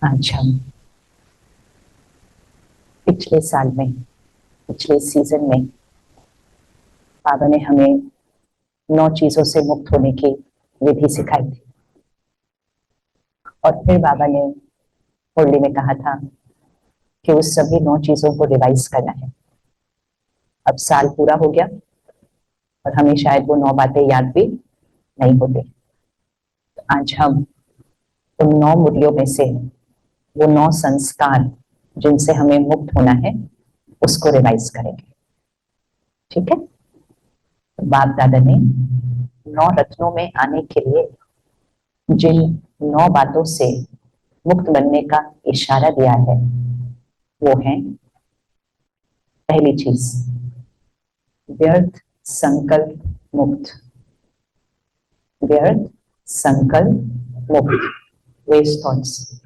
आज हम पिछले साल में, पिछले सीजन में बाबा ने हमें 9 चीजों से मुक्त होने की विधि सिखाई थी। और फिर बाबा ने मुरली में कहा था कि उस सभी 9 चीजों को रिवाइज करना है। अब साल पूरा हो गया और हमें शायद वो 9 बातें याद भी नहीं होती। तो आज हम उन 9 मुरलियों में से वो 9 संस्कार जिनसे हमें मुक्त होना है उसको रिवाइज करेंगे। ठीक है? तो बाप दादा ने 9 रत्नों में आने के लिए जिन 9 बातों से मुक्त बनने का इशारा दिया है वो है, पहली चीज व्यर्थ संकल्प मुक्त। व्यर्थ संकल्प मुक्त, वेस्ट थॉट्स।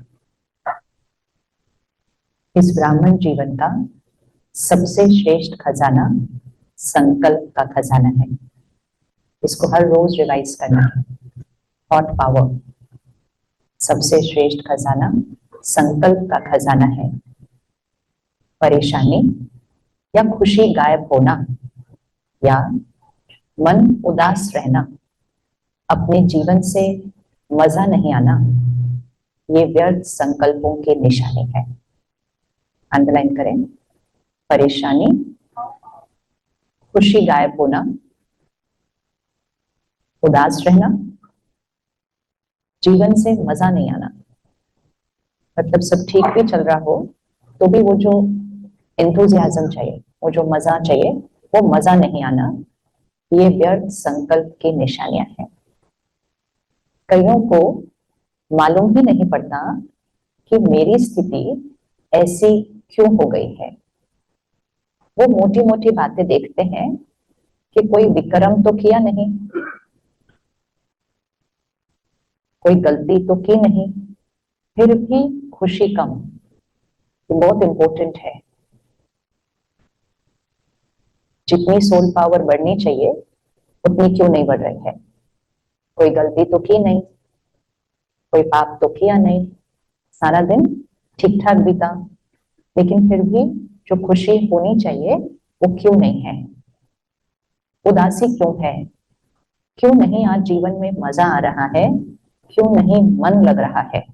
इस ब्राह्मण जीवन का सबसे श्रेष्ठ खजाना संकल्प का खजाना है। इसको हर रोज रिवाइज करना है। थॉट पावर, सबसे श्रेष्ठ खजाना संकल्प का खजाना है। परेशानी या खुशी गायब होना या मन उदास रहना, अपने जीवन से मजा नहीं आना, ये व्यर्थ संकल्पों के निशानी है। अंडरलाइन करें। परेशानी, खुशी गायब होना, उदास रहना, जीवन से मजा नहीं आना। मतलब सब ठीक भी चल रहा हो तो भी वो जो एंथुजियाज्म चाहिए, वो जो मजा चाहिए, वो मजा नहीं आना, ये व्यर्थ संकल्प की निशानियां हैं। कईयों को मालूम ही नहीं पड़ता कि मेरी स्थिति ऐसी क्यों हो गई है। वो मोटी मोटी बातें देखते हैं कि कोई विक्रम तो किया नहीं, कोई गलती तो की नहीं, फिर भी खुशी कम। ये बहुत इंपॉर्टेंट है। जितनी सोल पावर बढ़नी चाहिए उतनी क्यों नहीं बढ़ रही है। कोई गलती तो की नहीं, कोई पाप तो किया नहीं, सारा दिन ठीक ठाक बीता, लेकिन फिर भी जो खुशी होनी चाहिए वो क्यों नहीं है। उदासी क्यों है, क्यों नहीं आज जीवन में मजा आ रहा है, क्यों नहीं मन लग रहा है।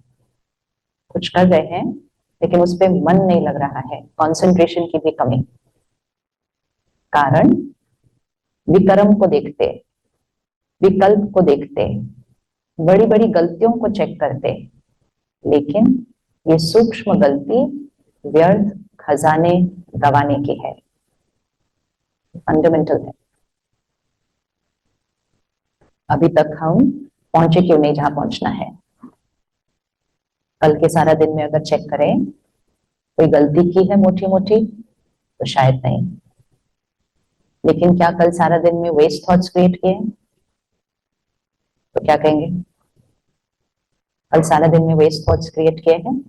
कुछ कर रहे हैं लेकिन उस पर मन नहीं लग रहा है, कंसंट्रेशन की भी कमी। कारण विक्रम को देखते, विकल्प को देखते, बड़ी बड़ी गलतियों को चेक करते, लेकिन ये सूक्ष्म गलती व्यर्थ खजाने गंवाने की है। फंडामेंटल है। अभी तक हम पहुंचे क्यों नहीं जहां पहुंचना है। कल के सारा दिन में अगर चेक करें, कोई गलती की है मोटी मोटी तो शायद नहीं, लेकिन क्या कल सारा दिन में वेस्ट थॉट्स क्रिएट किए तो क्या कहेंगे। कल सारा दिन में वेस्ट थॉट्स क्रिएट किए हैं,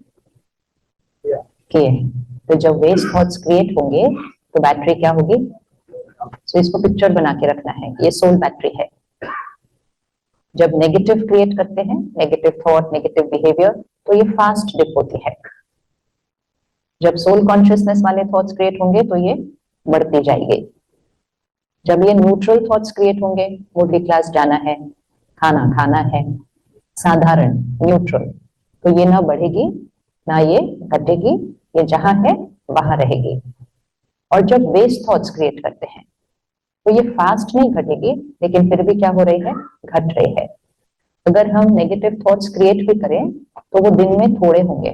किए हैं। तो जब वेस्ट थॉट्स क्रिएट होंगे तो बैटरी क्या होगी। तो इसको पिक्चर बना के रखना है, ये सोल बैटरी है। जब नेगेटिव क्रिएट करते हैं, नेगेटिव थॉट, नेगेटिव बिहेवियर, तो ये फास्ट डिप होती है। जब सोल कॉन्शियसनेस वाले थॉट्स क्रिएट होंगे तो ये बढ़ती जाएगी। जब ये न्यूट्रल थॉट्स क्रिएट होंगे, मुरली क्लास जाना है, खाना खाना है, साधारण न्यूट्रल, तो ये ना बढ़ेगी ना ये घटेगी, ये जहां है वहां रहेगी। और जब वेस्ट थॉट्स क्रिएट करते हैं तो ये फास्ट नहीं घटेगी, लेकिन फिर भी क्या हो रही है, घट रही है। अगर हम नेगेटिव थॉट्स क्रिएट भी करें तो वो दिन में थोड़े होंगे।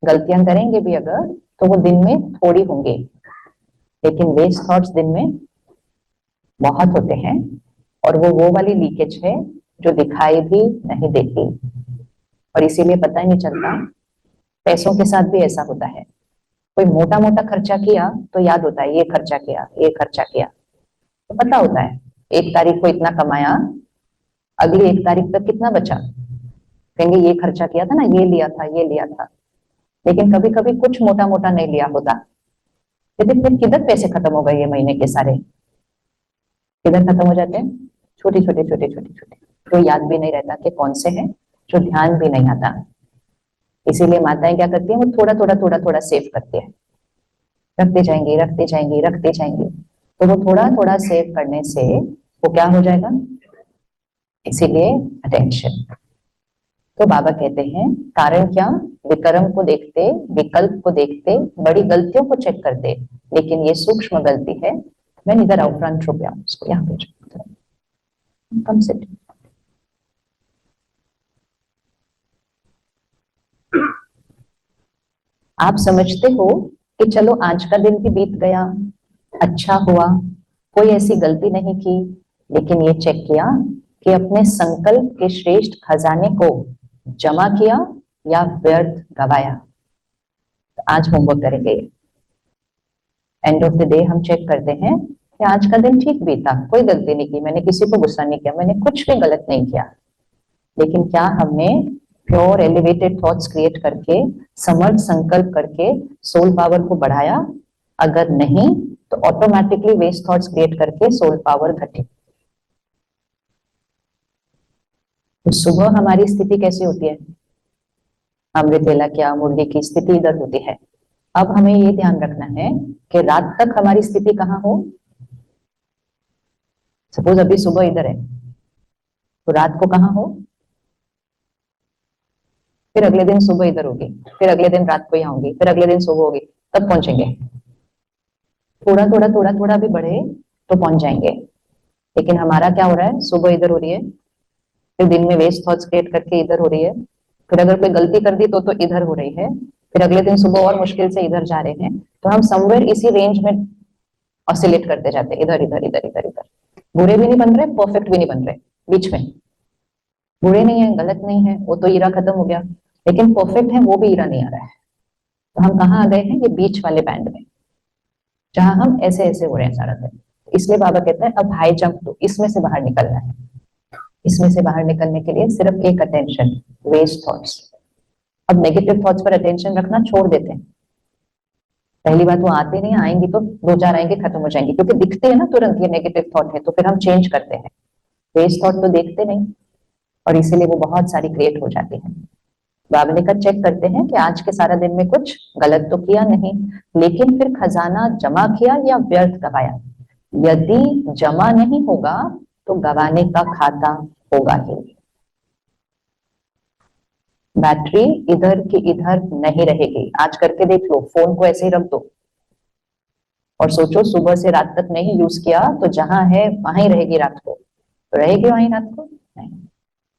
गलतियां करेंगे भी अगर तो वो दिन में थोड़ी होंगी, लेकिन वेस्ट थॉट्स दिन में बहुत होते हैं। और वो वाली लीकेज है जो दिखाई भी नहीं देती, और इसीलिए पता ही नहीं चलता। पैसों के साथ भी ऐसा होता है। कोई मोटा मोटा खर्चा किया तो याद होता है ये खर्चा किया, ये खर्चा किया, तो पता होता है 1 तारीख को इतना कमाया, अगली 1 तारीख तक कितना बचा, कहेंगे ये खर्चा किया था ना, ये लिया था, ये लिया था। लेकिन कभी कभी कुछ मोटा मोटा नहीं लिया होता, लेकिन फिर किधर पैसे खत्म हो गए ये महीने के सारे, किधर खत्म हो जाते हैं। छोटे छोटे छोटे छोटे छोटे, जो याद भी नहीं रहता कि कौन से हैं, जो ध्यान भी नहीं आता। इसीलिए माताएं क्या करती हैं, वो थोड़ा थोड़ा थोड़ा थोड़ा सेव करती है, रखते जाएंगे रखते जाएंगे रखते जाएंगे, तो वो थोड़ा थोड़ा सेव करने से वो क्या हो जाएगा, इसीलिए अटेंशन। तो बाबा कहते हैं कारण क्या, विक्रम को देखते, विकल्प को देखते, बड़ी गलतियों को चेक करते, लेकिन ये सूक्ष्म गलती है। मैं इधर आओ, फ्रंट रो पे आओ, इसको यहाँ पे कम से आप समझते हो कि चलो आज का दिन भी बीत गया, अच्छा हुआ, कोई ऐसी गलती नहीं की, लेकिन ये चेक किया कि अपने संकल्प के श्रेष्ठ खजाने को जमा किया या व्यर्थ गवाया। तो आज होमवर्क करेंगे, एंड ऑफ द डे हम चेक करते हैं कि आज का दिन ठीक बीता, कोई गलती नहीं की, मैंने किसी को गुस्सा नहीं किया, मैंने कुछ भी गलत नहीं किया, लेकिन क्या हमने प्योर एलिवेटेड थॉट्स क्रिएट करके, समर्थ संकल्प करके सोल पावर को बढ़ाया? अगर नहीं तो ऑटोमेटिकली वेस्ट थॉट्स क्रिएट करके सोल पावर घटे। तो सुबह हमारी स्थिति कैसी होती है, अमृतेला क्या मुर्गी की स्थिति इधर होती है। अब हमें ये ध्यान रखना है कि रात तक हमारी स्थिति कहाँ हो। सपोज अभी सुबह इधर है, तो रात को कहाँ हो, फिर अगले दिन सुबह इधर होगी, फिर अगले दिन रात को यहाँ होगी, फिर अगले दिन सुबह होगी, तब पहुंचेंगे। थोड़ा थोड़ा थोड़ा थोड़ा भी बढ़े तो पहुंच जाएंगे। लेकिन हमारा क्या हो रहा है, सुबह इधर हो रही है, फिर दिन में वेस्ट थॉट्स क्रिएट करके इधर हो रही है, फिर अगर कोई गलती कर दी तो इधर हो रही है, फिर अगले दिन सुबह और मुश्किल से इधर जा रहे हैं। तो हम समवेयर इसी रेंज में ऑसिलेट करते जाते हैं, इधर इधर इधर इधर इधर। बुरे भी नहीं बन रहे, परफेक्ट भी नहीं बन रहे, बीच में। बुरे नहीं है, गलत नहीं है, वो तो ईरा खत्म हो गया, लेकिन परफेक्ट है वो भी ईरा नहीं आ रहा है। तो हम कहाँ आ गए हैं, ये बीच वाले बैंड में, जहां हम ऐसे ऐसे हो रहे हैं सारा दिन। इसलिए बाबा कहते हैं अब हाई जंप दो, इसमें से बाहर निकलना है। इसमें से बाहर निकलने के लिए सिर्फ एक अटेंशन, वेस्ट थॉट्स। अब नेगेटिव थॉट्स पर अटेंशन रखना छोड़ देते हैं। पहली बात, वो आते नहीं, आएंगी तो दो चार आएंगे, खत्म हो जाएंगे, क्योंकि दिखते हैं ना तुरंत ये नेगेटिव थॉट है, तो फिर हम चेंज करते हैं। वेस्ट थॉट तो देखते नहीं, और इसीलिए वो बहुत सारी क्रिएट हो जाती है। बाबा ने कहा चेक करते हैं कि आज के सारा दिन में कुछ गलत तो किया नहीं, लेकिन फिर खजाना जमा किया या व्यर्थ गवाया। यदि जमा नहीं होगा तो गवाने का खाता होगा ही। बैटरी इधर की इधर नहीं रहेगी। आज करके देख लो, फोन को ऐसे ही रख दो और सोचो सुबह से रात तक नहीं यूज किया तो जहां है वहां ही रहेगी रात को, तो रहेगी वहीं रात को नहीं।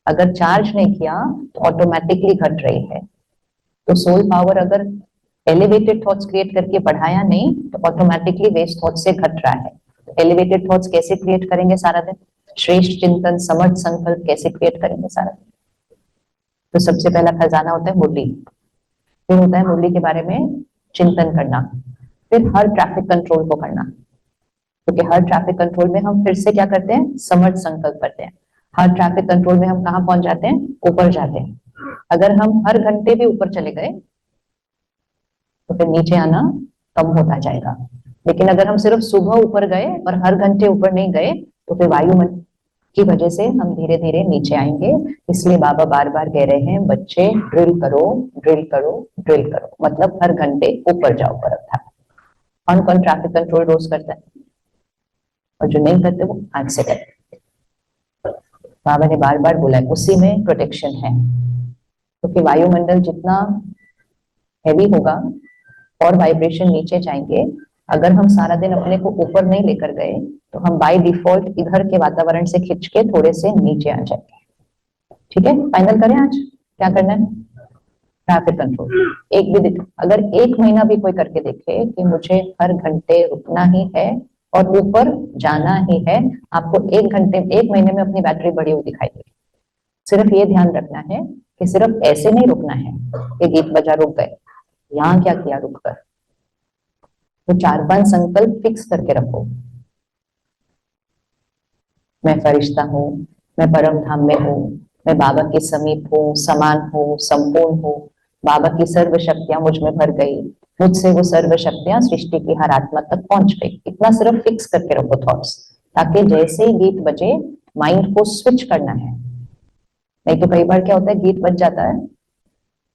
अगर चार्ज नहीं किया तो ऑटोमेटिकली घट रही है। तो सोल पावर अगर एलिवेटेड थॉट्स क्रिएट करके बढ़ाया नहीं तो ऑटोमेटिकली वेस्ट थॉट से घट रहा है। तो एलिवेटेड थॉट्स कैसे क्रिएट करेंगे सारा दिन, श्रेष्ठ चिंतन समर्थ संकल्प कैसे क्रिएट करेंगे सारा दिन। तो सबसे पहला खजाना होता है मुरली, फिर होता है मुरली के बारे में चिंतन करना, फिर हर ट्रैफिक कंट्रोल को करना, क्योंकि हर ट्रैफिक कंट्रोल में हम फिर से क्या करते हैं, समर्थ संकल्प करते हैं। हर ट्रैफिक कंट्रोल में हम कहाँ पहुंच जाते हैं, ऊपर जाते हैं। अगर हम हर घंटे भी ऊपर चले गए तो फिर नीचे आना कम होता जाएगा। लेकिन अगर हम सिर्फ सुबह ऊपर गए और हर घंटे ऊपर नहीं गए तो फिर वायुमंडल की वजह से हम धीरे धीरे नीचे आएंगे। इसलिए बाबा बार बार कह रहे हैं बच्चे ड्रिल करो ड्रिल करो ड्रिल करो, मतलब हर घंटे ऊपर जाओ पर था। कौन कौन ट्रैफिक कंट्रोल रोज करता है, और जो नहीं करते वो आज से करते। बाबा ने बार बार बोला है उसी में प्रोटेक्शन है, क्योंकि वायुमंडल जितना हैवी होगा और वाइब्रेशन नीचे जाएंगे। अगर हम सारा दिन अपने को ऊपर नहीं लेकर गए तो हम बाय डिफॉल्ट इधर के वातावरण से खिंच के थोड़े से नीचे आ जाएंगे। ठीक है, फाइनल करें आज क्या करना है, ट्रैफिक कंट्रोल। एक भी अगर एक महीना भी कोई करके देखे कि मुझे हर घंटे रुकना ही है और ऊपर जाना ही है, आपको एक घंटे एक महीने में अपनी बैटरी बढ़ी हुई दिखाई देगी। सिर्फ ये ध्यान रखना है कि सिर्फ ऐसे नहीं रुकना है कि गीत बजा रुक गए, यहाँ क्या किया रुककर। तो 4-5 संकल्प फिक्स करके रखो। मैं फरिश्ता हूँ, मैं परम धाम में हूँ, मैं बाबा के समीप हूँ, समान हूँ, संपूर्ण हूँ, बाबा की सर्व शक्तियां मुझ में भर गई, मुझसे वो सर्व शक्तियां सृष्टि की हर आत्मा तक पहुंच गई। इतना सिर्फ फिक्स करके रखो थॉट्स, ताकि जैसे ही गीत बजे माइंड को स्विच करना है। नहीं तो कई बार क्या होता है, गीत बज जाता है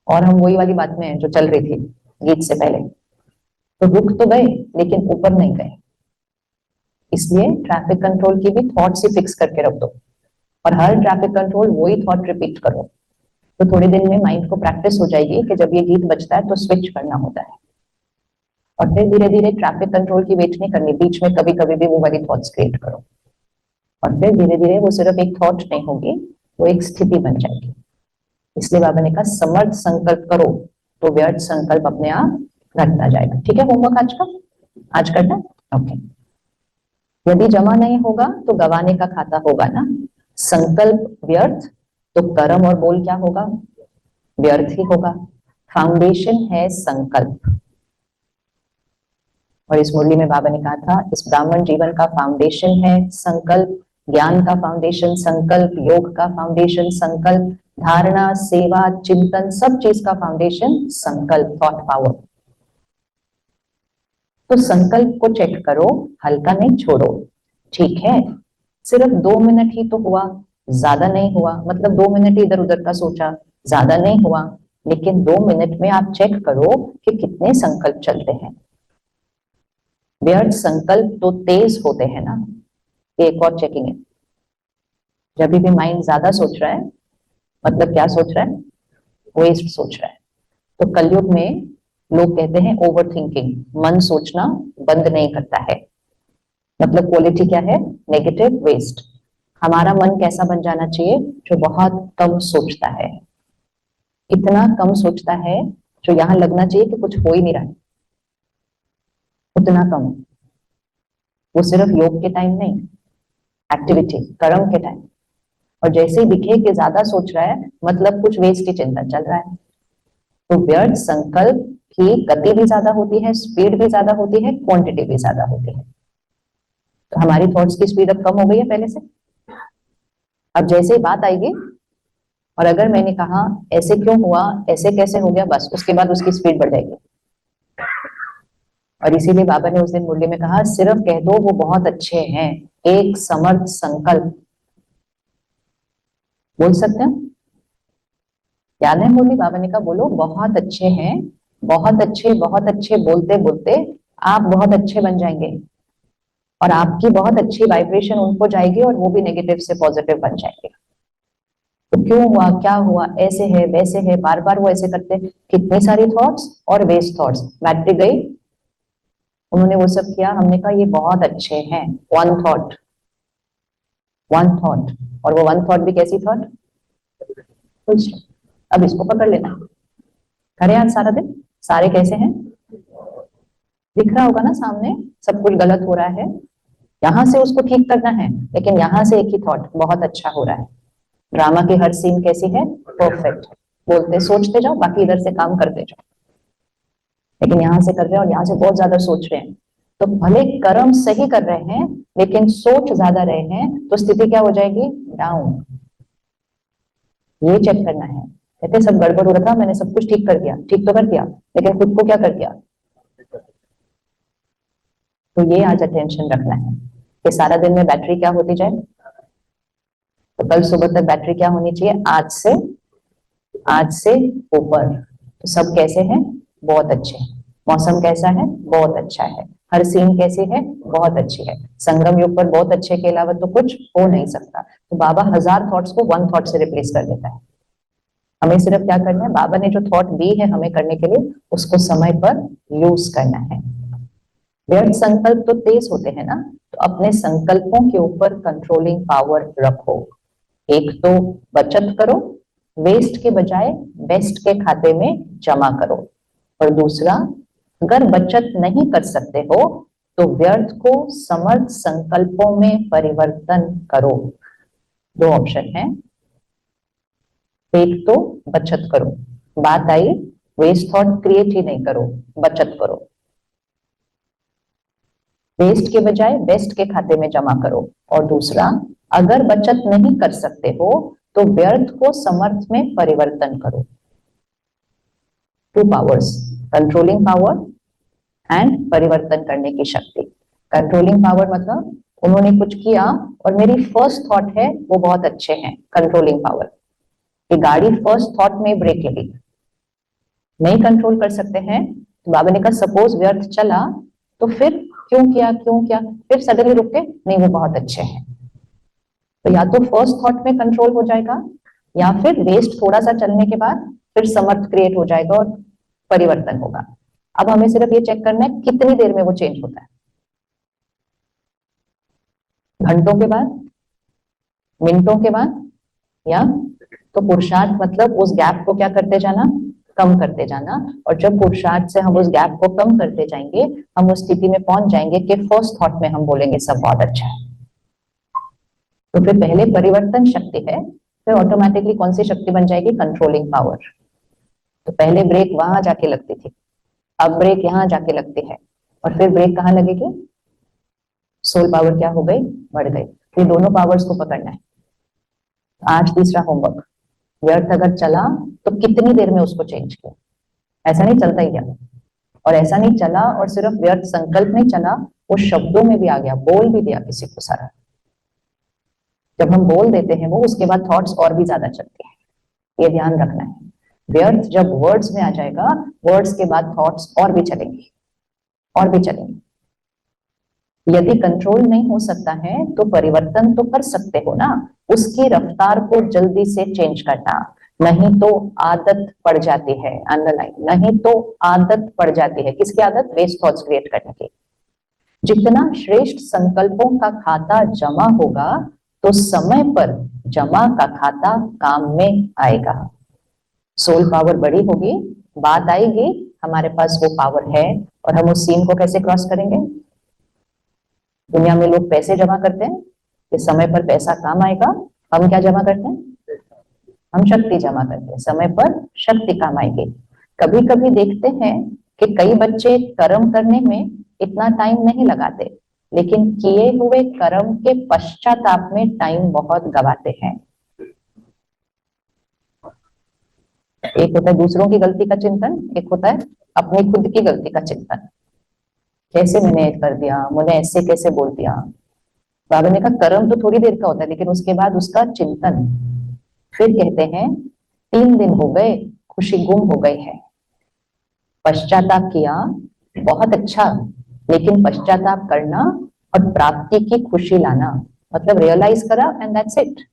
और हम वही वाली बात में हैं जो चल रही थी गीत से पहले, तो रुक तो गए लेकिन ऊपर नहीं गए। इसलिए ट्रैफिक कंट्रोल की भी थॉट्स ही फिक्स करके रख दो और हर ट्रैफिक कंट्रोल वही थॉट रिपीट करो, तो थोड़े दिन में माइंड को प्रैक्टिस हो जाएगी कि जब ये गीत बजता है तो स्विच करना होता है। और फिर धीरे धीरे ट्रैफिक कंट्रोल की वेट नहीं करनी, बीच में कभी कभी भी वो वाली थॉट्स क्रिएट करो और फिर धीरे धीरे वो सिर्फ एक थॉट नहीं होगी, वो एक स्थिति बन जाएगी। इसलिए बाबा ने कहा समर्थ संकल्प करो तो व्यर्थ संकल्प अपने आप घटता जाएगा। ठीक है, होमवर्क आज का आज करना है। ओके, यदि जमा नहीं होगा तो गवाने का खाता होगा ना। संकल्प व्यर्थ तो कर्म और बोल क्या होगा, व्यर्थ ही होगा। फाउंडेशन है संकल्प, और इस मुरली में बाबा ने कहा था इस ब्राह्मण जीवन का फाउंडेशन है संकल्प, ज्ञान का फाउंडेशन संकल्प, योग का फाउंडेशन संकल्प, धारणा सेवा चिंतन सब चीज का फाउंडेशन संकल्प, थॉट पावर। तो संकल्प को चेक करो, हल्का नहीं छोड़ो। ठीक है, सिर्फ 2 मिनट ही तो हुआ, ज्यादा नहीं हुआ, मतलब 2 मिनट इधर उधर का सोचा, ज्यादा नहीं हुआ, लेकिन 2 मिनट में आप चेक करो कि कितने संकल्प चलते हैं। व्यर्थ संकल्प तो तेज होते हैं ना। एक और चेकिंग है, जब भी माइंड ज्यादा सोच रहा है मतलब क्या सोच रहा है, वेस्ट सोच रहा है। तो कलयुग में लोग कहते हैं ओवर थिंकिंग, मन सोचना बंद नहीं करता है। मतलब क्वालिटी क्या है, नेगेटिव वेस्ट। हमारा मन कैसा बन जाना चाहिए, जो बहुत कम सोचता है, इतना कम सोचता है जो यहां लगना चाहिए कि कुछ हो ही नहीं रहा है, उतना कम। वो सिर्फ योग के टाइम नहीं, एक्टिविटी कर्म के टाइम। और जैसे ही दिखे कि ज्यादा सोच रहा है मतलब कुछ वेस्ट की चिंता चल रहा है। तो व्यर्थ संकल्प की गति भी ज्यादा होती है, स्पीड भी ज्यादा होती है, क्वांटिटी भी ज्यादा होती है। तो हमारी थॉट्स की स्पीड अब कम हो गई है पहले से। अब जैसे ही बात आएगी और अगर मैंने कहा ऐसे क्यों हुआ, ऐसे कैसे हो गया, बस उसके बाद उसकी स्पीड बढ़ जाएगी। और इसीलिए बाबा ने उस दिन मुरली में कहा सिर्फ कह दो वो बहुत अच्छे हैं, एक समर्थ संकल्प बोल सकते हैं। याद है मुरली, बाबा ने कहा बोलो बहुत अच्छे हैं, बहुत अच्छे, बहुत अच्छे बोलते बोलते आप बहुत अच्छे बन जाएंगे और आपकी बहुत अच्छी वाइब्रेशन उनको जाएगी और वो भी नेगेटिव से पॉजिटिव बन जाएंगे। तो क्यों हुआ, क्या हुआ, ऐसे है वैसे है, बार बार वो ऐसे करते हैं। कितनी सारी थॉट्स और वेस्ट थॉट्स, बैटरी गई, उन्होंने वो सब किया, हमने कहा ये बहुत अच्छे हैं। वन थॉट, वन थॉट, और वो वन थॉट भी कैसी थॉट, अब इसको पकड़ लेना। करे आज सारा दिन, सारे कैसे हैं, दिख रहा होगा ना सामने, सब कुछ गलत हो रहा है, यहां से उसको ठीक करना है, लेकिन यहां से एक ही थॉट बहुत अच्छा हो रहा है। ड्रामा की हर सीन कैसी है, परफेक्ट। बोलते सोचते जाओ, बाकी इधर से काम करते जाओ, लेकिन यहां से कर रहे हैं और यहां से बहुत ज्यादा सोच रहे हैं। तो भले कर्म सही कर रहे हैं लेकिन सोच ज्यादा रहे हैं तो स्थिति क्या हो जाएगी, डाउन। ये चेक करना है। कहते सब गड़बड़ हो रहा था, मैंने सब कुछ ठीक कर दिया, ठीक तो कर दिया, लेकिन खुद को क्या कर दिया। तो ये आज अटेंशन रखना है कि सारा दिन में बैटरी क्या होती जाए। तो कल सुबह तक बैटरी क्या होनी चाहिए, आज से ऊपर। तो सब कैसे हैं, बहुत अच्छे। मौसम कैसा है, बहुत अच्छा है। हर सीन कैसी है, बहुत अच्छी है। संगम युग पर बहुत अच्छे के अलावा तो कुछ हो नहीं सकता। तो बाबा 1000 थॉट्स को 1 थॉट से रिप्लेस कर देता है। हमें सिर्फ क्या करना है, बाबा ने जो थॉट दी है हमें करने के लिए उसको समय पर यूज करना है। व्यर्थ संकल्प तो तेज होते हैं ना, तो अपने संकल्पों के ऊपर कंट्रोलिंग पावर रखो। एक तो बचत करो, वेस्ट के बजाय बेस्ट के खाते में जमा करो। और दूसरा, अगर बचत नहीं कर सकते हो तो व्यर्थ को समर्थ संकल्पों में परिवर्तन करो। 2 ऑप्शन है, एक तो बचत करो, बात आई वेस्ट थॉट क्रिएट ही नहीं करो, बचत करो। वेस्ट के बजाय बेस्ट के खाते में जमा करो। और दूसरा, अगर बचत नहीं कर सकते हो तो व्यर्थ को समर्थ में परिवर्तन करो। 2 पावर्स, कंट्रोलिंग पावर एंड परिवर्तन करने की शक्ति। कंट्रोलिंग पावर मतलब उन्होंने कुछ किया और मेरी फर्स्ट थॉट है वो बहुत अच्छे हैं, कंट्रोलिंग पावर। कि गाड़ी फर्स्ट थॉट में ब्रेक लगी, नहीं कंट्रोल कर सकते हैं, तो बाबा ने कहा सपोज व्यर्थ चला तो फिर क्यों किया, फिर सडनली रुक के नहीं वो बहुत अच्छे हैं। तो या तो फर्स्ट थॉट में कंट्रोल हो जाएगा, या फिर वेस्ट थोड़ा सा चलने के बाद फिर समर्थ क्रिएट हो जाएगा और परिवर्तन होगा। अब हमें सिर्फ ये चेक करना है कितनी देर में वो चेंज होता है, घंटों के बाद, मिनटों के बाद, या तो पुरुषार्थ मतलब उस गैप को क्या करते जाना, कम करते जाना। और जब पुरुषार्थ से हम उस गैप को कम करते जाएंगे, हम उस स्थिति में पहुंच जाएंगे कि फर्स्ट थॉट में हम बोलेंगे सब बहुत अच्छा है। तो फिर पहले परिवर्तन शक्ति है, फिर ऑटोमेटिकली कौन सी शक्ति बन जाएगी, कंट्रोलिंग पावर। तो पहले ब्रेक वहां जाके लगती थी, अब ब्रेक यहां जाके लगती है, और फिर ब्रेक कहाँ लगेगी, सोल पावर क्या हो गई, बढ़ गई। ये दोनों पावर्स को पकड़ना है। आज तीसरा होमवर्क, व्यर्थ अगर चला तो कितनी देर में उसको चेंज किया, ऐसा नहीं चलता ही गया। और ऐसा नहीं चला और सिर्फ व्यर्थ संकल्प नहीं चला, वो शब्दों में भी आ गया, बोल भी दिया किसी को सारा। जब हम बोल देते हैं वो, उसके बाद थॉट्स और भी ज्यादा चलते हैं, ये ध्यान रखना है। व्यर्थ जब वर्ड्स में आ जाएगा, वर्ड्स के बाद थॉट्स और भी चलेंगे, और भी चलेंगे। यदि कंट्रोल नहीं हो सकता है तो परिवर्तन तो कर सकते हो ना, उसकी रफ्तार को जल्दी से चेंज करना। नहीं तो आदत पड़ जाती है, अंडरलाइन, नहीं तो आदत पड़ जाती है। किसकी आदत, वेस्ट थॉट्स क्रिएट करने की। जितना श्रेष्ठ संकल्पों का खाता जमा होगा, तो समय पर जमा का खाता काम में आएगा। सोल पावर बड़ी होगी, बात आएगी, हमारे पास वो पावर है, और हम उस सीन को कैसे क्रॉस करेंगे। दुनिया में लोग पैसे जमा करते हैं कि समय पर पैसा काम आएगा, हम क्या जमा करते हैं, हम शक्ति जमा करते हैं, समय पर शक्ति काम आएगी। कभी कभी देखते हैं कि कई बच्चे कर्म करने में इतना टाइम नहीं लगाते, लेकिन किए हुए कर्म के पश्चाताप में टाइम बहुत गवाते हैं। एक होता है दूसरों की गलती का चिंतन, एक होता है अपनी खुद की गलती का चिंतन। कैसे मैंने कर दिया, मुझे ऐसे कैसे बोल दिया। बाबा ने कहा कर्म तो थोड़ी देर का होता है, लेकिन उसके बाद उसका चिंतन। फिर कहते हैं 3 दिन हो गए, खुशी गुम हो गई है। पश्चाताप किया, बहुत अच्छा, लेकिन पश्चाताप करना और प्राप्ति की खुशी लाना, मतलब रियलाइज करा एंड दैट्स इट।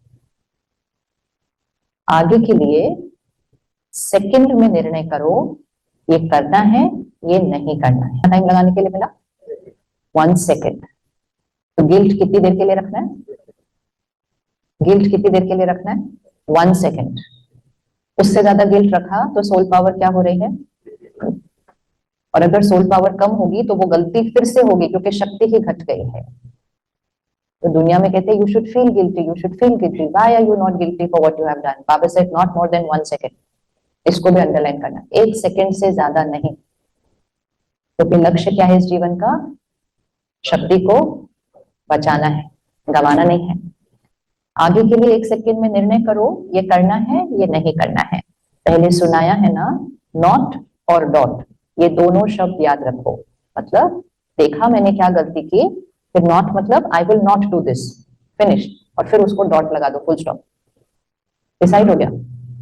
आगे के लिए सेकंड में निर्णय करो, ये करना है, ये नहीं करना है। टाइम लगाने के लिए मिला 1 सेकेंड। तो गिल्ट कितनी देर के लिए रखना है, गिल्ट कितनी देर के लिए रखना है, 1 सेकेंड। उससे ज्यादा गिल्ट रखा तो सोल पावर क्या हो रही है, और अगर सोल पावर कम होगी तो वो गलती फिर से होगी, क्योंकि शक्ति ही घट गई है। तो दुनिया में कहते हैं you should feel guilty, you should feel guilty, why are you not guilty for what you have done. बाबा said not more than 1 second. इसको भी अंडरलाइन करना, 1 सेकेंड से ज्यादा नहीं। तो फिर लक्ष्य क्या है इस जीवन का, शक्ति को बचाना है, गंवाना नहीं है। आगे के लिए 1 सेकेंड में निर्णय करो, ये करना है, ये नहीं करना है। पहले सुनाया है ना, नॉट और डॉट, ये दोनों शब्द याद रखो। मतलब देखा मैंने क्या गलती की, फिर नॉट मतलब I will not do this, finish, और फिर उसको डॉट लगा दो, फुल स्टॉप। डिसाइड हो गया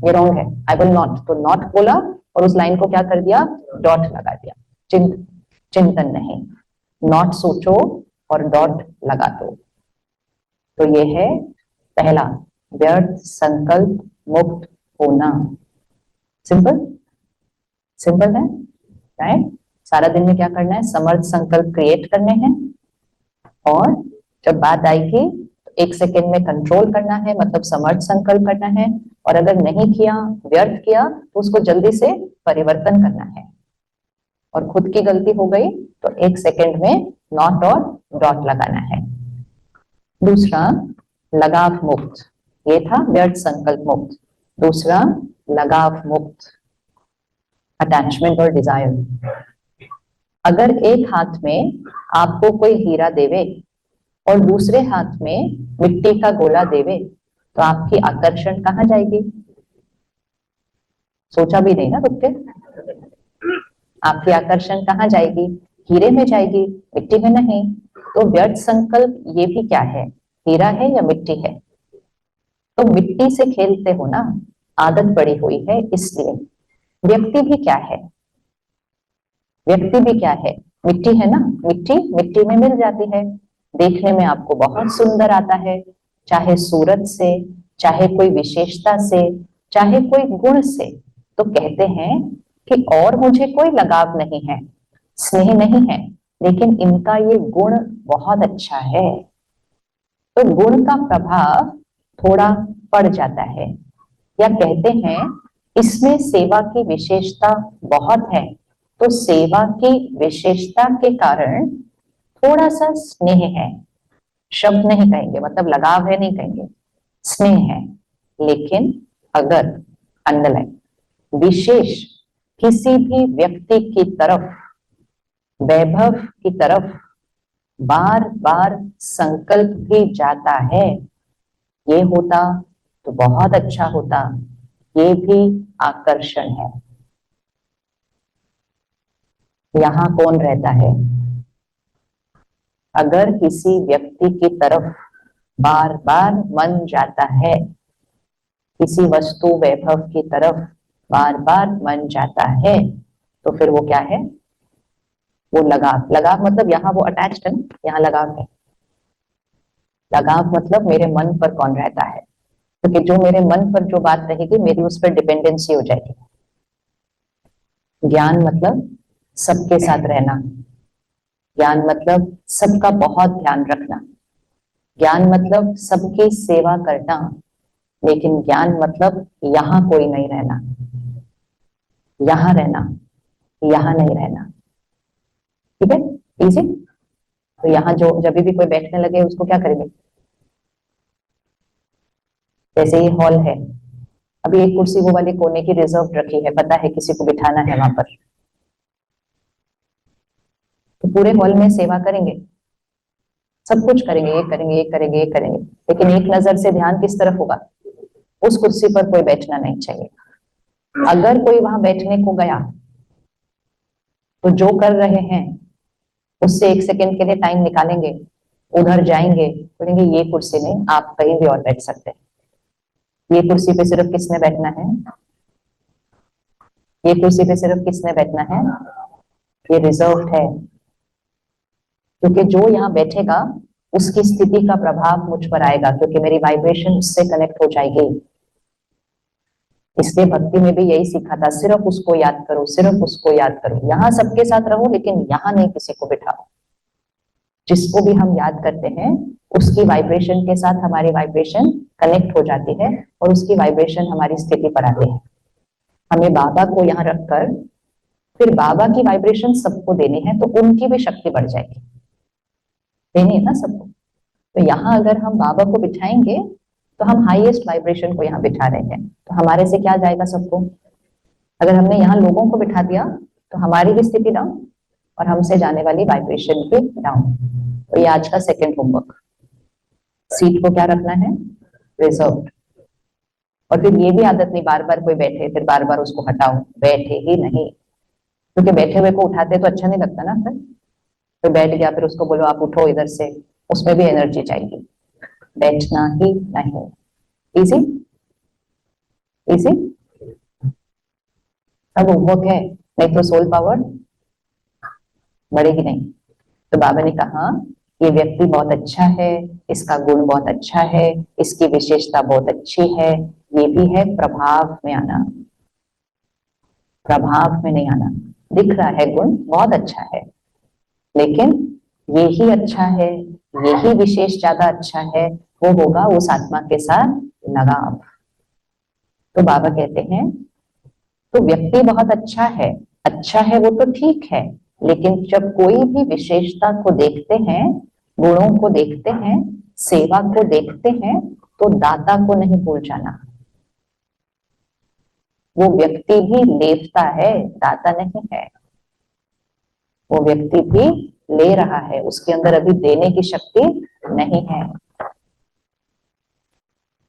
ये रॉन्ग है, आई विल नॉट, तो नॉट बोला और उस लाइन को क्या कर दिया, डॉट लगा दिया। चिंतन नहीं, नॉट सोचो और डॉट लगा दो। तो ये है पहला, व्यर्थ संकल्प मुक्त होना। सिंपल, सिंपल है, राइट। सारा दिन में क्या करना है, समर्थ संकल्प क्रिएट करने हैं, और जब बात आएगी तो 1 सेकेंड में कंट्रोल करना है, मतलब समर्थ संकल्प करना है। और अगर नहीं किया, व्यर्थ किया, तो उसको जल्दी से परिवर्तन करना है। और खुद की गलती हो गई तो 1 सेकेंड में नॉट और डॉट लगाना है। दूसरा, लगाव मुक्त, ये था व्यर्थ संकल्प मुक्त। दूसरा, लगाव मुक्त, अटैचमेंट और डिजायर। अगर एक हाथ में आपको कोई हीरा देवे और दूसरे हाथ में मिट्टी का गोला देवे, तो आपकी आकर्षण कहाँ जाएगी, सोचा भी नहीं ना रुक के। आपकी आकर्षण कहाँ जाएगी, हीरे में जाएगी, मिट्टी में नहीं। तो व्यर्थ संकल्प ये भी क्या है, हीरा है या मिट्टी है। तो मिट्टी से खेलते हो ना, आदत पड़ी हुई है इसलिए। व्यक्ति भी क्या है, व्यक्ति भी क्या है, मिट्टी है ना, मिट्टी मिट्टी में मिल जाती है, देखने में आपको बहुत सुंदर आता है, चाहे सूरत से, चाहे कोई विशेषता से, चाहे कोई गुण से। तो कहते हैं कि और मुझे कोई लगाव नहीं है, स्नेह नहीं है, लेकिन इनका ये गुण बहुत अच्छा है। तो गुण का प्रभाव थोड़ा पड़ जाता है, या कहते हैं इसमें सेवा की विशेषता बहुत है, तो सेवा की विशेषता के कारण थोड़ा सा स्नेह है, शब्द नहीं कहेंगे, मतलब लगाव है नहीं कहेंगे, स्नेह है। लेकिन अगर अंडरलाइन विशेष किसी भी व्यक्ति की तरफ, वैभव की तरफ बार बार संकल्प भी जाता है, ये होता तो बहुत अच्छा होता, ये भी आकर्षण है। यहां कौन रहता है? अगर किसी व्यक्ति की तरफ बार बार मन जाता है, किसी वस्तु वैभव की तरफ बार बार मन जाता है, तो फिर वो क्या है? वो लगाव। लगाव मतलब यहाँ वो अटैच्ड है, यहाँ लगाव है। लगाव मतलब मेरे मन पर कौन रहता है, क्योंकि जो मेरे मन पर जो बात रहेगी मेरी उस पर डिपेंडेंसी हो जाएगी। ज्ञान मतलब सबके साथ रहना, ज्ञान मतलब सबका बहुत ध्यान रखना, ज्ञान मतलब सबकी सेवा करना, लेकिन ज्ञान मतलब यहाँ कोई नहीं रहना, यहाँ रहना, यहाँ नहीं रहना। ठीक है, इजी। तो यहाँ जो जब भी कोई बैठने लगे उसको क्या करेंगे? जैसे ये हॉल है, अभी एक कुर्सी वो वाली कोने की रिजर्व रखी है, पता है किसी को बिठाना है वहां पर, तो पूरे हॉल में सेवा करेंगे, सब कुछ करेंगे, ये करेंगे, ये करेंगे, ये करेंगे, लेकिन एक नजर से ध्यान किस तरफ होगा? उस कुर्सी पर कोई बैठना नहीं चाहिए। अगर कोई वहां बैठने को गया तो जो कर रहे हैं उससे एक सेकंड के लिए टाइम निकालेंगे, उधर जाएंगे, बोलेंगे ये कुर्सी नहीं, आप कहीं भी और बैठ सकते हैं। ये कुर्सी पे सिर्फ किसने बैठना है? ये कुर्सी पे सिर्फ किसने बैठना है? ये रिजर्व है, क्योंकि जो यहाँ बैठेगा उसकी स्थिति का प्रभाव मुझ पर आएगा, क्योंकि मेरी वाइब्रेशन उससे कनेक्ट हो जाएगी। इसलिए भक्ति में भी यही सीखा था, सिर्फ उसको याद करो, सिर्फ उसको याद करो, यहाँ सबके साथ रहो लेकिन यहाँ नहीं किसी को बिठाओ। जिसको भी हम याद करते हैं उसकी वाइब्रेशन के साथ हमारी वाइब्रेशन कनेक्ट हो जाती है और उसकी वाइब्रेशन हमारी स्थिति पर आती है। हमें बाबा को यहाँ रखकर फिर बाबा की वाइब्रेशन सबको देनी है, तो उनकी भी शक्ति बढ़ जाएगी, देनी है ना सबको। तो यहाँ अगर हम बाबा को बिठाएंगे तो हम हाईएस्ट वाइब्रेशन को यहाँ बिठा रहे हैं, तो हमारे से क्या जाएगा सबको? अगर हमने यहाँ लोगों को बिठा दिया तो हमारी भी स्थिति डाउन और हमसे जाने वाली वाइब्रेशन भी डाउन। तो ये आज का सेकंड होमवर्क। सीट को क्या रखना है? रिजर्व। और फिर ये भी आदत नहीं बार बार कोई बैठे फिर बार बार उसको हटाओ, बैठे ही नहीं, क्योंकि बैठे हुए को उठाते तो अच्छा नहीं लगता ना। फिर बैठ गया फिर उसको बोलो आप उठो इधर से, उसमें भी एनर्जी चाहिए, बैठना ही नहीं। इजी इजी, अब होमवर्क है, नहीं तो सोल पावर बढ़ेगी नहीं। तो बाबा ने कहा ये व्यक्ति बहुत अच्छा है, इसका गुण बहुत अच्छा है, इसकी विशेषता बहुत अच्छी है, ये भी है प्रभाव में आना। प्रभाव में नहीं आना, दिख रहा है गुण बहुत अच्छा है, लेकिन ये ही अच्छा है, यही विशेष ज्यादा अच्छा है, वो होगा उस आत्मा के साथ लगाव। तो बाबा कहते हैं तो व्यक्ति बहुत अच्छा है वो तो ठीक है, लेकिन जब कोई भी विशेषता को देखते हैं, गुणों को देखते हैं, सेवा को देखते हैं, तो दाता को नहीं भूल जाना। वो व्यक्ति भी लेता है, दाता नहीं है। वो व्यक्ति भी ले रहा है, उसके अंदर अभी देने की शक्ति नहीं है।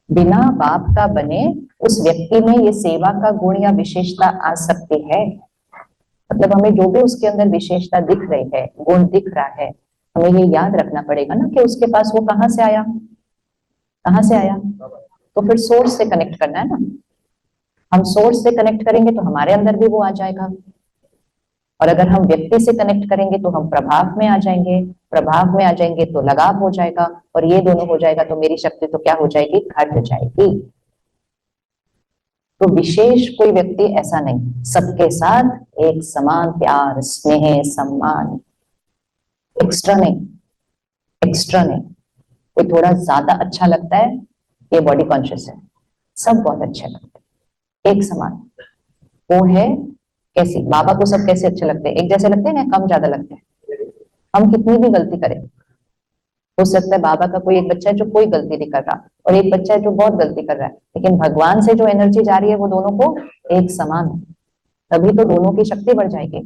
बिना बाप का बने उस व्यक्ति में ये सेवा का गुण या विशेषता आ सकती है। मतलब हमें जो भी उसके अंदर विशेषता दिख रही है, गुण दिख रहा है, हमें ये याद रखना पड़ेगा ना कि उसके पास वो कहाँ से आया, कहाँ से आया? तो फिर सोर्स से कनेक्ट करना है ना। हम सोर्स से कनेक्ट करेंगे तो हमारे अंदर भी वो आ जाएगा, और अगर हम व्यक्ति से कनेक्ट करेंगे तो हम प्रभाव में आ जाएंगे, प्रभाव में आ जाएंगे तो लगाव हो जाएगा, और ये दोनों हो जाएगा तो मेरी शक्ति तो क्या हो जाएगी, घट जाएगी। तो विशेष कोई व्यक्ति ऐसा नहीं, सबके साथ एक समान प्यार, स्नेह, सम्मान, एक्स्ट्रा नहीं, एक्स्ट्रा नहीं। कोई थोड़ा ज्यादा अच्छा लगता है, ये बॉडी कॉन्शियस है, सब बहुत अच्छे लगते हैं, एक समान। वो है कैसी, बाबा को सब कैसे अच्छे लगते हैं, एक जैसे लगते हैं ना, कम ज्यादा लगते हैं। हम कितनी भी गलती करें, हो सकता है बाबा का कोई एक बच्चा है जो कोई गलती नहीं कर रहा, और एक बच्चा है जो बहुत गलती कर रहा है, लेकिन भगवान से जो एनर्जी जा रही है वो दोनों को एक समान है, तभी तो दोनों की शक्ति बढ़ जाएगी।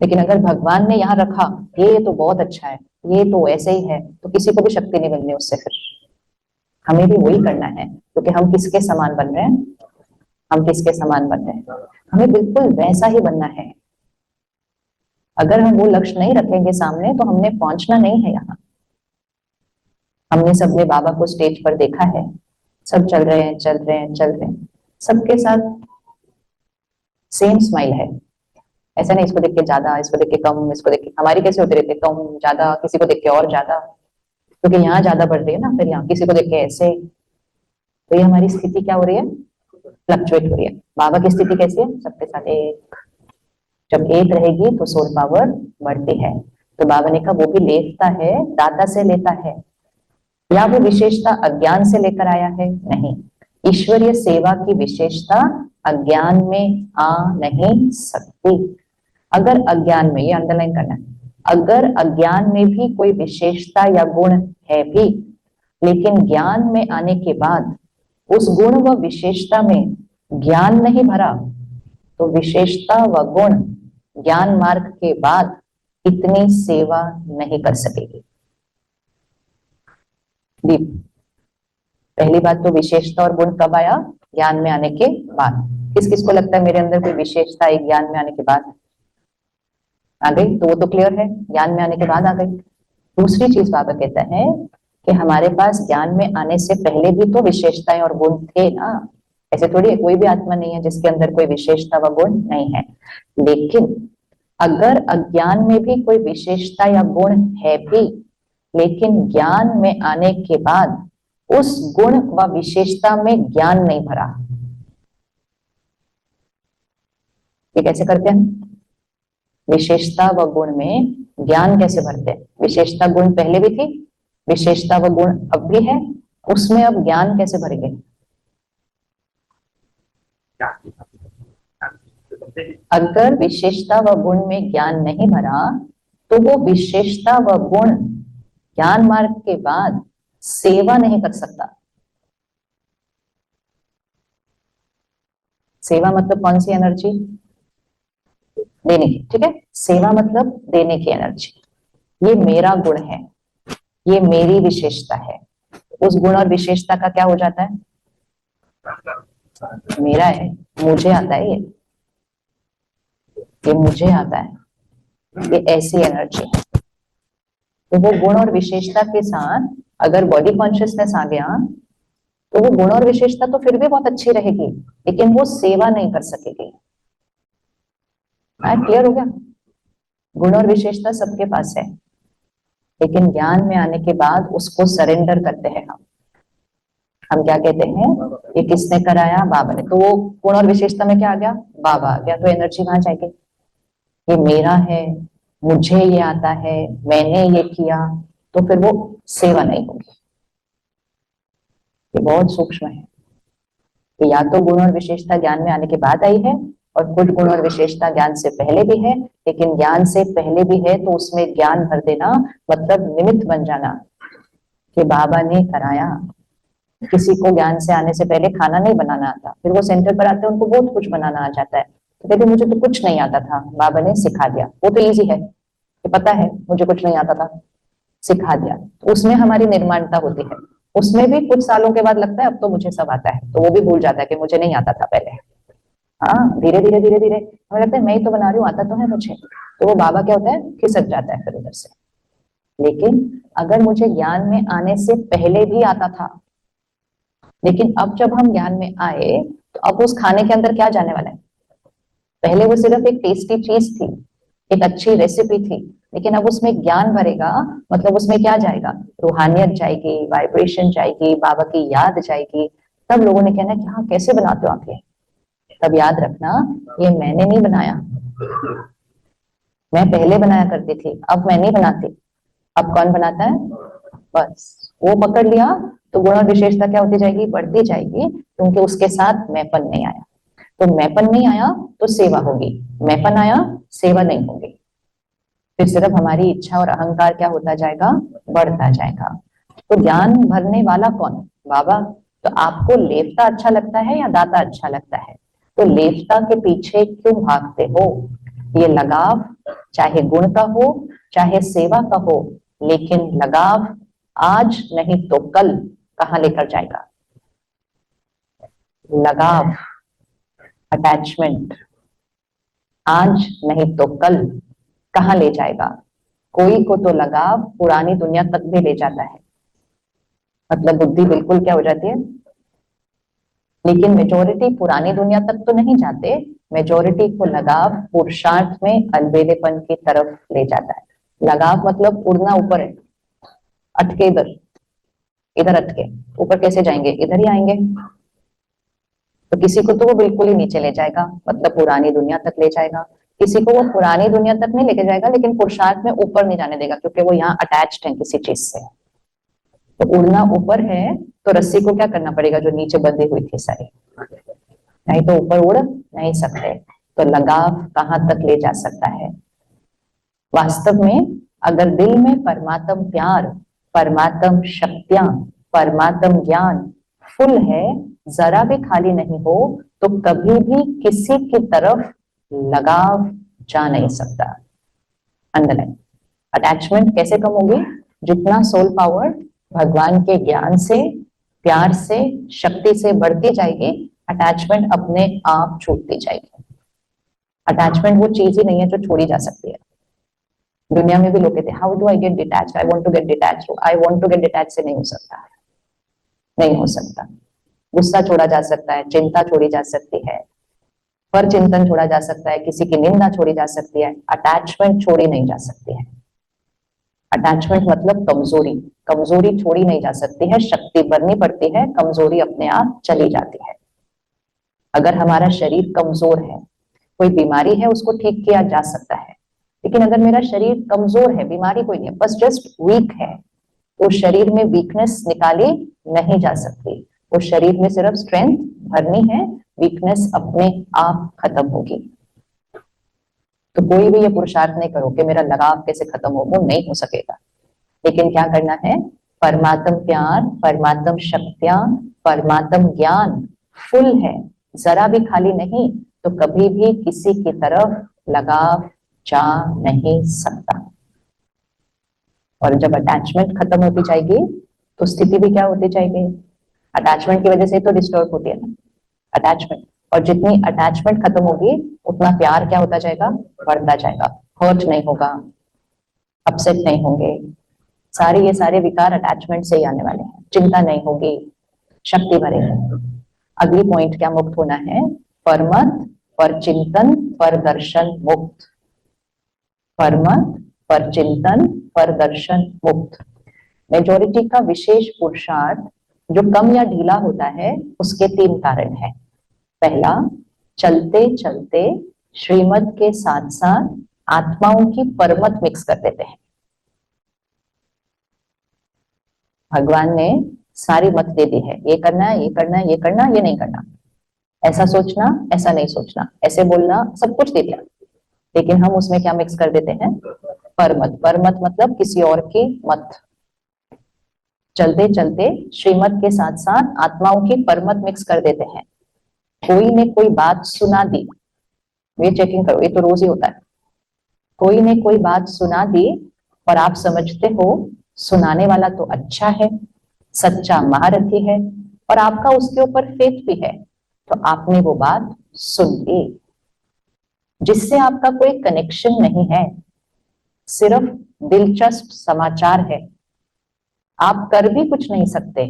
लेकिन अगर भगवान ने यहाँ रखा, ये तो बहुत अच्छा है, ये तो ऐसे ही है, तो किसी को भी शक्ति नहीं बननी उससे। फिर हमें भी वही करना है, क्योंकि हम किसके समान बन रहे हैं, हम किसके समान बन रहे हैं, हमें बिल्कुल वैसा ही बनना है। अगर हम वो लक्ष्य नहीं रखेंगे सामने तो हमने पहुंचना नहीं है यहाँ। हमने सबने बाबा को स्टेज पर देखा है, सब चल रहे हैं, चल रहे हैं, चल रहे हैं, सबके साथ सेम स्माइल है। ऐसा नहीं इसको देख के ज्यादा, इसको देख के कम, इसको देख के, हमारी कैसे होती रहती है, कम ज्यादा, किसी को देख के और ज्यादा, क्योंकि यहाँ ज्यादा बढ़ रही है ना, फिर यहाँ किसी को देख के ऐसे। तो ये हमारी स्थिति क्या हो रही है, फ्लक्चुएट हो रही है। बाबा की स्थिति कैसी है, सबके साथ एक। जब एक रहेगी तो सोल पावर बढ़ती है। तो बाबा ने कहा वो भी लेता है, दाता से लेता है, या वो विशेषता अज्ञान से लेकर आया है, नहीं। ईश्वरीय सेवा की विशेषता अज्ञान में आ नहीं सकती। अगर अज्ञान में, ये अंडरलाइन करना है, अगर अज्ञान में भी कोई विशेषता या गुण है भी, लेकिन ज्ञान में आने के बाद उस गुण व विशेषता में ज्ञान नहीं भरा, तो विशेषता व गुण ज्ञान मार्ग के बाद इतनी सेवा नहीं कर सकेगी। दीप, पहली बात तो विशेषता और गुण कब आया, ज्ञान में आने के बाद। किस किस को लगता है मेरे अंदर कोई विशेषता है ज्ञान में आने के बाद आ गई, तो वो तो क्लियर है, ज्ञान में आने के बाद आ गई। दूसरी चीज बाबा कहता है कि हमारे पास ज्ञान में आने से पहले भी तो विशेषताएं और गुण थे ना। ऐसे थोड़ी है, कोई भी आत्मा नहीं है जिसके अंदर कोई विशेषता व गुण नहीं है। लेकिन अगर अज्ञान में भी कोई विशेषता या गुण है भी, लेकिन ज्ञान में आने के बाद उस गुण व विशेषता में ज्ञान नहीं भरा, ये कैसे करते हैं, विशेषता व गुण में ज्ञान कैसे भरते हैं। विशेषता गुण पहले भी थी, विशेषता व गुण अब भी है, उसमें अब ज्ञान कैसे भरेंगे। अगर विशेषता व गुण में ज्ञान नहीं भरा, तो वो विशेषता व गुण ज्ञान मार्ग के बाद सेवा नहीं कर सकता। सेवा मतलब कौन सी एनर्जी, देने की, ठीक है। सेवा मतलब देने की एनर्जी। ये मेरा गुण है, ये मेरी विशेषता है। उस गुण और विशेषता का क्या हो जाता है, मेरा है, मुझे आता है, ये मुझे आता है, ये ऐसी एनर्जी है। तो वो गुण और विशेषता के साथ अगर बॉडी कॉन्शियसनेस आ गया, तो वो गुण और विशेषता तो फिर भी बहुत अच्छी रहेगी, लेकिन वो सेवा नहीं कर सकेगी। क्लियर हो गया, गुण और विशेषता सबके पास है, लेकिन ज्ञान में आने के बाद उसको सरेंडर करते हैं हम क्या कहते हैं, ये किसने कराया, बाबा ने। तो वो गुण और विशेषता में क्या आ गया, बाबा आ गया, तो एनर्जी वहां जाएगी। ये मेरा है, मुझे ये आता है, मैंने ये किया, तो फिर वो सेवा नहीं होगी। ये बहुत सूक्ष्म है कि या तो गुण और विशेषता ज्ञान में आने के बाद आई है, और कुछ गुण और विशेषता ज्ञान से पहले भी है, लेकिन ज्ञान से पहले भी है तो उसमें ज्ञान भर देना मतलब निमित्त बन जाना कि बाबा ने कराया। किसी को ज्ञान से आने से पहले खाना नहीं बनाना आता, फिर वो सेंटर पर आते हैं, उनको बहुत कुछ बनाना आ जाता है, तो कहते मुझे तो कुछ नहीं आता था, बाबा ने सिखा दिया। वो तो इजी है कि पता है मुझे कुछ नहीं आता था, सिखा दिया। तो उसमें हमारी निर्माणता होती है, उसमें भी कुछ सालों के बाद लगता है अब तो मुझे सब आता है, तो वो भी भूल जाता है कि मुझे नहीं आता था पहले। हाँ, धीरे धीरे धीरे धीरे हमें लगता है मैं ही तो बना रही हूँ, आता तो है मुझे, तो वो बाबा क्या होता है, खिसक जाता है फिर उधर से। लेकिन अगर मुझे ज्ञान में आने से पहले भी आता था, लेकिन अब जब हम ज्ञान में आए तो अब उस खाने के अंदर क्या जाने वाला है? पहले वो सिर्फ एक टेस्टी चीज थी, एक अच्छी रेसिपी थी, लेकिन अब उसमें ज्ञान भरेगा, मतलब उसमें क्या जाएगा? रूहानियत जाएगी, वाइब्रेशन जाएगी, बाबा की याद जाएगी। तब लोगों ने कहना कि हाँ कैसे बनाते हो आप ये? तब याद रखना, ये मैंने नहीं बनाया, मैं पहले बनाया करती थी, अब मैं नहीं बनाती। अब कौन बनाता है? बस वो पकड़ लिया तो गुण और विशेषता क्या होती जाएगी? बढ़ती जाएगी, क्योंकि उसके साथ मैंपन नहीं आया। तो मैंपन नहीं आया तो सेवा होगी, मैंपन आया सेवा नहीं होगी। फिर सिर्फ हमारी इच्छा और अहंकार क्या होता जाएगा? बढ़ता जाएगा। तो ज्ञान भरने वाला कौन? बाबा। तो आपको लेफ्ता अच्छा लगता है या दाता अच्छा लगता है? तो लेफ्ता के पीछे क्यों भागते हो? ये लगाव चाहे गुण का हो चाहे सेवा का हो, लेकिन लगाव आज नहीं तो कल कहाँ लेकर जाएगा? लगाव, अटैचमेंट आज नहीं तो कल कहाँ ले जाएगा? कोई को तो लगाव पुरानी दुनिया तक भी ले जाता है, मतलब बुद्धि बिल्कुल क्या हो जाती है। लेकिन मेजोरिटी पुरानी दुनिया तक तो नहीं जाते, मेजोरिटी को लगाव पुरुषार्थ में अलबेलेपन की तरफ ले जाता है। लगाव मतलब उड़ना ऊपर है, अटके इधर, इधर अटके, ऊपर कैसे जाएंगे? इधर ही आएंगे। तो किसी को तो वो बिल्कुल ही नीचे ले जाएगा, मतलब पुरानी दुनिया तक ले जाएगा। किसी को वो पुरानी दुनिया तक नहीं लेके जाएगा, लेकिन पुरुषार्थ में ऊपर नहीं जाने देगा, क्योंकि वो यहाँ अटैच्ड है किसी चीज से। तो उड़ना ऊपर है तो रस्सी को क्या करना पड़ेगा जो नीचे बंधी हुई थी सारी, नहीं तो ऊपर उड़ नहीं सकते। तो लगाव कहाँ तक ले जा सकता है? वास्तव में अगर दिल में परमात्म प्यार, परमात्म शक्तियां, परमात्म ज्ञान फुल है, जरा भी खाली नहीं हो, तो कभी भी किसी की तरफ लगाव जा नहीं सकता। अंडरलाइन। अटैचमेंट कैसे कम होगी? जितना सोल पावर भगवान के ज्ञान से, प्यार से, शक्ति से बढ़ती जाएगी, अटैचमेंट अपने आप छूटती जाएगी। अटैचमेंट वो चीज ही नहीं है जो छोड़ी जा सकती है। दुनिया में भी लोग कहते हैं how do I get detached, I want to get detached, I want to get detached से नहीं हो सकता, नहीं हो सकता। गुस्सा छोड़ा जा सकता है, चिंता छोड़ी जा सकती है, पर चिंतन छोड़ा जा सकता है, किसी की निंदा छोड़ी जा सकती है, अटैचमेंट छोड़ी नहीं जा सकती है। अटैचमेंट मतलब कमजोरी, कमजोरी छोड़ी नहीं जा सकती है, शक्ति भरनी पड़ती है, कमजोरी अपने आप चली जाती है। अगर हमारा शरीर कमजोर है, कोई बीमारी है, उसको ठीक किया जा सकता है, लेकिन अगर मेरा शरीर कमजोर है, बीमारी कोई नहीं है, बस जस्ट वीक है, तो शरीर में वीकनेस निकाली नहीं जा सकती। वो शरीर में सिर्फ स्ट्रेंथ भरनी है, वीकनेस अपने आप खत्म होगी। तो कोई भी ये पुरुषार्थ नहीं करो कि मेरा लगाव कैसे खत्म हो, वो नहीं हो सकेगा। लेकिन क्या करना है? परमात्म प्यार, परमात्म शक्तियां, परमात्म ज्ञान फुल है, जरा भी खाली नहीं, तो कभी भी किसी की तरफ लगाव जा नहीं सकता। और जब अटैचमेंट खत्म होती जाएगी तो स्थिति भी क्या होती जाएगी? अटैचमेंट की वजह से तो डिस्टर्ब होती है ना अटैचमेंट, और जितनी अटैचमेंट खत्म होगी उतना प्यार क्या होता जाएगा? बढ़ता जाएगा। हर्ट नहीं होगा, अपसेट नहीं होंगे, सारे ये सारे विकार अटैचमेंट से ही आने वाले हैं। चिंता नहीं होगी, शक्ति बढ़ेगी। अगली पॉइंट क्या मुक्त होना है? परमत, पर चिंतन, पर दर्शन मुक्त। परमत, पर चिंतन, पर दर्शन मुक्त। मेजोरिटी का विशेष पुरुषार्थ जो कम या ढीला होता है, उसके 3 कारण हैं। पहला, चलते चलते श्रीमत के साथ साथ आत्माओं की परमत मिक्स कर देते हैं। भगवान ने सारी मत दे दी है, ये करना है, ये करना है, ये करना, ये नहीं करना, ऐसा सोचना, ऐसा नहीं सोचना, ऐसे बोलना, सब कुछ दे दिया, लेकिन हम उसमें क्या मिक्स कर देते हैं? परमत। परमत मतलब किसी और की मत। चलते चलते श्रीमत के साथ साथ आत्माओं की परमत मिक्स कर देते हैं। कोई ने कोई बात सुना दी, ये चेकिंग करो, ये तो रोज ही होता है। कोई ने कोई बात सुना दी और आप समझते हो सुनाने वाला तो अच्छा है, सच्चा महारथी है, और आपका उसके ऊपर फेथ भी है, तो आपने वो बात सुन ली, जिससे आपका कोई कनेक्शन नहीं है, सिर्फ दिलचस्प समाचार है। आप कर भी कुछ नहीं सकते,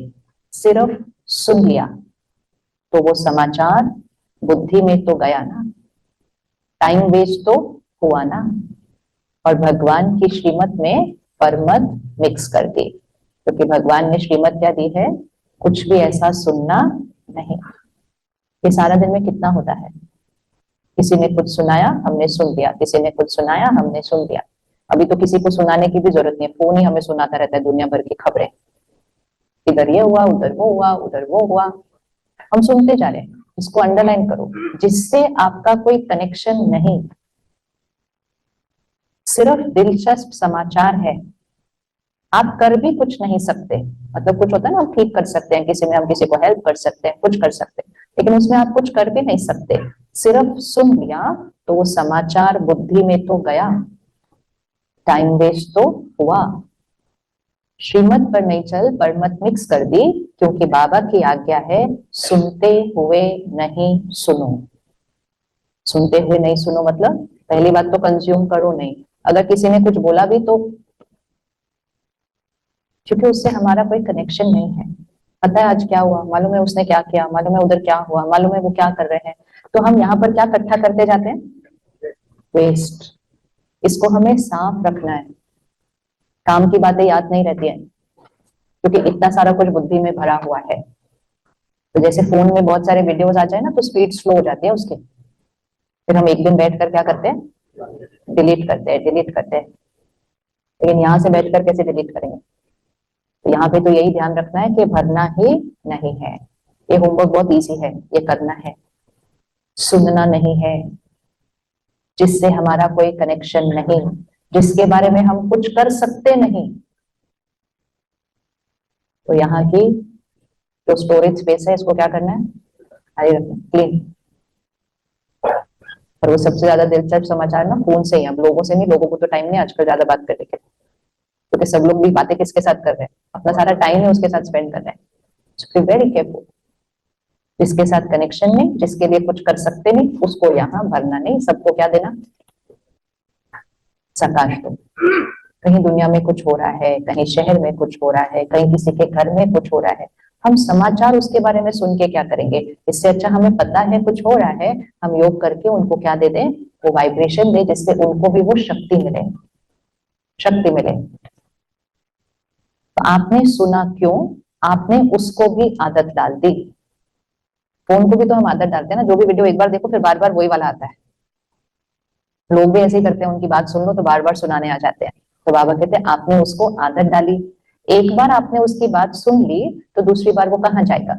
सिर्फ सुन लिया तो वो समाचार बुद्धि में तो गया ना, टाइम वेस्ट तो हुआ ना, और भगवान की श्रीमत में परमत मिक्स कर दी, क्योंकि भगवान ने श्रीमत क्या दी है, कुछ भी ऐसा सुनना नहीं। ये सारा दिन में कितना होता है, किसी ने कुछ सुनाया हमने सुन लिया, किसी ने कुछ सुनाया हमने सुन लिया। अभी तो किसी को सुनाने की भी जरूरत नहीं है, फोन ही हमें सुनाता रहता है दुनिया भर की खबरें, इधर ये हुआ, उधर वो हुआ, उधर वो हुआ, हम सुनते जा रहे हैं। इसको अंडरलाइन करो, जिससे आपका कोई कनेक्शन नहीं, सिर्फ दिलचस्प समाचार है। आप कर भी कुछ नहीं सकते, मतलब कुछ होता है ना, हम ठीक कर सकते हैं किसी में, हम किसी को हेल्प कर सकते हैं, कुछ कर सकते हैं, लेकिन उसमें आप कुछ कर भी नहीं सकते। सिर्फ सुन लिया तो वो समाचार बुद्धि में तो गया, टाइम वेस्ट तो हुआ। श्रीमत पर नहीं चल परमत मिक्स कर दी, क्योंकि बाबा की आज्ञा है सुनते हुए नहीं सुनो। सुनते हुए नहीं सुनो मतलब पहली बात तो कंज्यूम करो नहीं, अगर किसी ने कुछ बोला भी तो, क्योंकि उससे हमारा कोई कनेक्शन नहीं है। पता है आज क्या हुआ, मालूम है उसने क्या किया, मालूम है उधर क्या हुआ, मालूम है वो क्या कर रहे हैं, तो हम यहाँ पर क्या इकट्ठा करते जाते हैं, वेस्ट। इसको हमें साफ रखना है, काम की बातें याद नहीं रहती है, क्योंकि इतना सारा कुछ बुद्धि में भरा हुआ है। तो जैसे फोन में बहुत सारे वीडियोस आ जाए ना तो स्पीड स्लो हो जाती है उसकी, फिर हम एक दिन बैठकर क्या करते हैं, डिलीट करते हैं, डिलीट करते हैं। लेकिन यहाँ से बैठकर कैसे डिलीट करेंगे, तो यहाँ पे तो यही ध्यान रखना है कि भरना ही नहीं है। ये होमवर्क बहुत इजी है, ये करना है, सुनना नहीं है, जिससे हमारा कोई कनेक्शन नहीं, जिसके बारे में हम कुछ कर सकते नहीं। तो यहाँ की जो स्टोरेज स्पेस है इसको क्या करना है, खाली रखना, क्लीन। और वो सबसे ज्यादा दिलचस्प समाचार ना फोन से ही, हम लोगों से नहीं, लोगों को तो टाइम नहीं आजकल ज्यादा बात करने के, क्योंकि सब लोग भी बातें किसके साथ कर रहे हैं, अपना सारा टाइम है उसके साथ स्पेंड कर रहे हैं। सो वेरी केयरफुल, जिसके साथ कनेक्शन नहीं, जिसके लिए कुछ कर सकते नहीं, उसको यहाँ भरना नहीं। सबको क्या देना, सकाश दो। कहीं दुनिया में कुछ हो रहा है, कहीं शहर में कुछ हो रहा है, कहीं किसी के घर में कुछ हो रहा है, हम समाचार उसके बारे में सुन के क्या करेंगे, इससे अच्छा हमें पता है कुछ हो रहा है, हम योग करके उनको क्या दे दें, वो वाइब्रेशन दे, जिससे उनको भी वो शक्ति मिले, शक्ति मिले। तो आपने सुना क्यों, आपने उसको भी आदत डाल दी। फोन को भी तो हम आदत डालते हैं ना, जो भी वीडियो एक बार देखो फिर बार बार वही वाला आता है, लोग भी ऐसे ही करते हैं, उनकी बात सुन लो तो बार बार सुनाने आ जाते हैं। तो बाबा कहते हैं आपने उसको आदत डाली, एक बार आपने उसकी बात सुन ली तो दूसरी बार वो कहाँ जाएगा,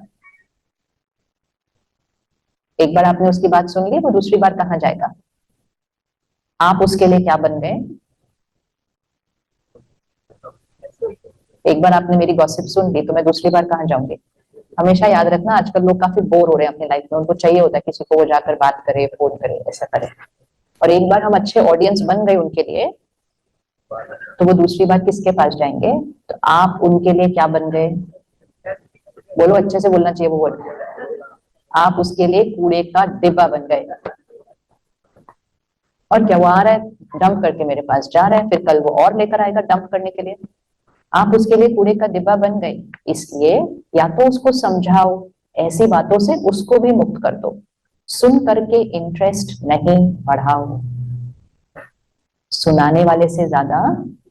एक बार आपने उसकी बात सुन ली वो दूसरी बार कहाँ जाएगा। आप उसके लिए क्या बन गए, एक बार आपने मेरी गॉसिप सुन ली तो मैं दूसरी बार कहाँ जाऊंगी। हमेशा याद रखना, आजकल लोग काफी बोर हो रहे हैं अपनी लाइफ में, उनको चाहिए होता है किसी को वो जाकर बात करे, फोन करे, ऐसा करे। और एक बार हम अच्छे ऑडियंस बन गए उनके लिए, तो वो दूसरी बार किसके पास जाएंगे, तो आप उनके लिए क्या बन गए, बोलो, अच्छे से बोलना चाहिए वो वर्ड, आप उसके लिए कूड़े का डिब्बा बन गए। और क्या, वो आ रहा है डंप करके मेरे पास जा रहा है, फिर कल वो और लेकर आएगा डंप करने के लिए, आप उसके लिए कूड़े का डिब्बा बन गए। इसलिए या तो उसको समझाओ, ऐसी बातों से उसको भी मुक्त कर दो, सुन करके इंटरेस्ट नहीं बढ़ाओ। सुनाने वाले से ज्यादा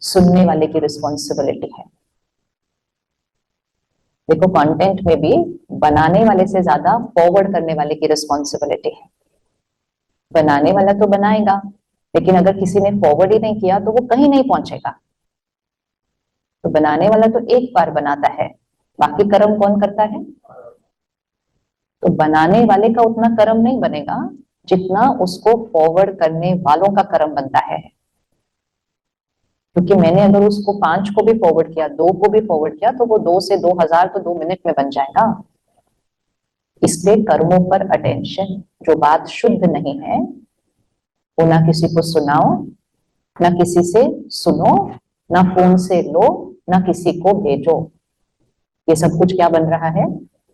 सुनने वाले की रिस्पॉन्सिबिलिटी है। देखो कंटेंट में भी बनाने वाले से ज्यादा फॉरवर्ड करने वाले की रिस्पॉन्सिबिलिटी है। बनाने वाला तो बनाएगा, लेकिन अगर किसी ने फॉरवर्ड ही नहीं किया तो वो कहीं नहीं पहुंचेगा। तो बनाने वाला तो एक बार बनाता है, बाकी कर्म कौन करता है, तो बनाने वाले का उतना कर्म नहीं बनेगा जितना उसको फॉरवर्ड करने वालों का कर्म बनता है। क्योंकि मैंने अगर उसको 5 को भी फॉरवर्ड किया, 2 को भी फॉरवर्ड किया, तो वो 2 से 2000 तो 2 मिनट में बन जाएगा। इसलिए कर्मों पर अटेंशन, जो बात शुद्ध नहीं है वो ना किसी को सुनाओ, ना किसी से सुनो, ना फोन से लो, ना किसी को भेजो। ये सब कुछ क्या बन रहा है,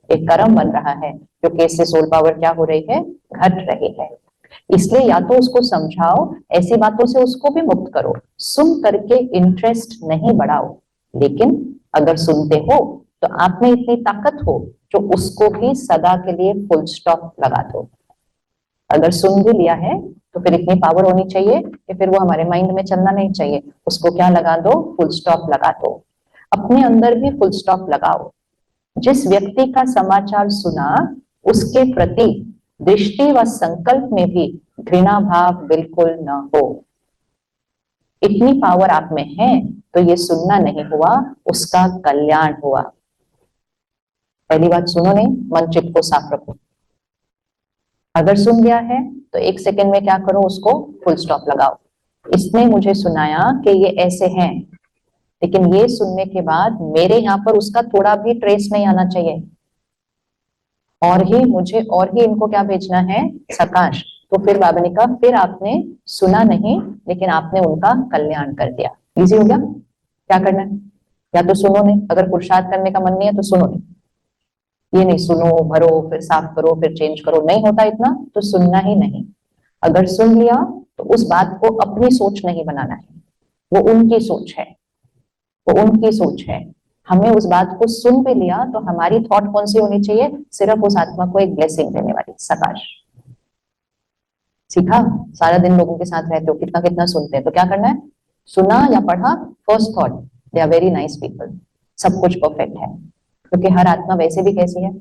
एक कर्म बन रहा है, जो कि इससे सोल पावर क्या हो रही है, घट रही है। इसलिए या तो उसको समझाओ, ऐसी बातों से उसको भी मुक्त करो, सुन करके इंटरेस्ट नहीं बढ़ाओ। लेकिन अगर सुनते हो तो आप में इतनी ताकत हो जो उसको भी सदा के लिए फुल स्टॉप लगा दो। अगर सुन भी लिया है तो फिर इतनी पावर होनी चाहिए कि फिर वो हमारे माइंड में चलना नहीं चाहिए, उसको क्या लगा दो, फुल स्टॉप लगा दो। अपने अंदर भी फुल स्टॉप लगाओ। जिस व्यक्ति का समाचार सुना उसके प्रति दृष्टि व संकल्प में भी घृणा भाव बिल्कुल न हो। इतनी पावर आप में है तो ये सुनना नहीं हुआ, उसका कल्याण हुआ। पहली बात सुनो नहीं, मन चित्त को साफ रखो। अगर सुन गया है तो एक सेकंड में क्या करो, उसको फुल स्टॉप लगाओ। इसने मुझे सुनाया कि ये ऐसे हैं, लेकिन ये सुनने के बाद मेरे यहाँ पर उसका थोड़ा भी ट्रेस नहीं आना चाहिए, और ही मुझे और ही इनको क्या भेजना है, सकाश। तो फिर बाबा ने कहा फिर आपने सुना नहीं लेकिन आपने उनका कल्याण कर दिया। इजी हो गया। क्या करना है, या तो सुनो नहीं, अगर पुरुषार्थ करने का मन नहीं है तो सुनो नहीं। ये नहीं सुनो भरो फिर साफ करो फिर चेंज करो, नहीं होता इतना, तो सुनना ही नहीं। अगर सुन लिया तो उस बात को अपनी सोच नहीं बनाना है, वो उनकी सोच है, वो उनकी सोच है। हमें उस बात को सुन भी लिया तो हमारी थॉट कौन सी होनी चाहिए, सिर्फ उस आत्मा को एक ब्लेसिंग देने वाली, सकाश। सीखा। सारा दिन लोगों के साथ रहते हो, कितना कितना सुनते हैं, तो क्या करना है, सुना या पढ़ा, first thought they are very nice people, सब कुछ परफेक्ट है, क्योंकि हर आत्मा वैसे भी कैसी है,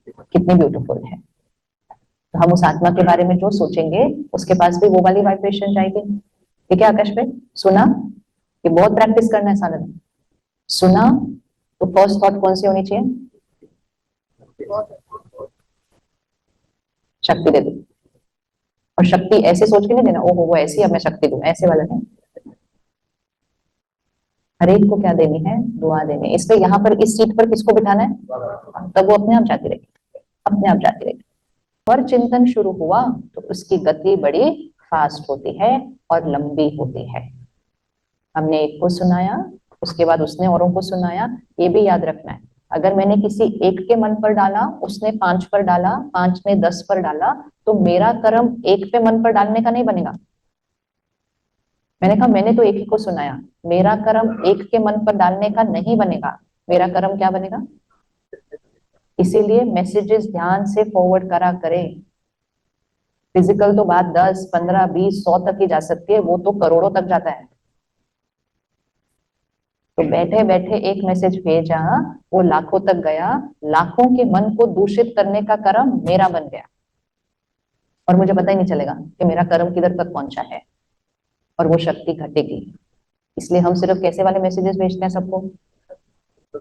कितनी ब्यूटीफुल है। तो हम उस आत्मा के बारे में जो सोचेंगे उसके पास भी वो वाली वाइब्रेशन जाएगी। ठीक है आकाश भाई, सुना, ये बहुत प्रैक्टिस करना है सारा दिन। सुना तो फर्स्ट थॉट कौन सी होनी चाहिए, शक्ति दे दो। और शक्ति ऐसे सोच के नहीं देना, ओहो वो ऐसी अब मैं शक्ति दूं, ऐसे वाला नहीं। हर एक को क्या देनी है, दुआ देनी है। इसलिए यहाँ पर इस सीट पर किसको बिठाना है, तब वो अपने आप जाती रहेगी, अपने आप जाती रहेगी। और चिंतन शुरू हुआ तो उसकी गति बड़ी फास्ट होती है और लंबी होती है। हमने एक को सुनाया, उसके बाद उसने औरों को सुनाया। ये भी याद रखना है, अगर मैंने किसी एक के मन पर डाला, उसने 5 पर डाला, 5 ने 10 पर डाला, तो मेरा कर्म एक पे मन पर डालने का नहीं बनेगा। मैंने कहा मैंने तो एक ही को सुनाया, मेरा कर्म एक के मन पर डालने का नहीं बनेगा, मेरा कर्म क्या बनेगा। इसीलिए मैसेजेस ध्यान से फॉरवर्ड करा करें। फिजिकल तो बात 10, 15, 20, 100 तक ही जा सकती है, वो तो करोड़ों तक जाता है। तो बैठे बैठे एक मैसेज भेजा, वो लाखों तक गया, लाखों के मन को दूषित करने का कर्म मेरा बन गया, और मुझे पता ही नहीं चलेगा कि मेरा कर्म किधर तक पहुंचा है, और वो शक्ति घटेगी। इसलिए हम सिर्फ कैसे वाले मैसेजेस भेजते हैं सबको,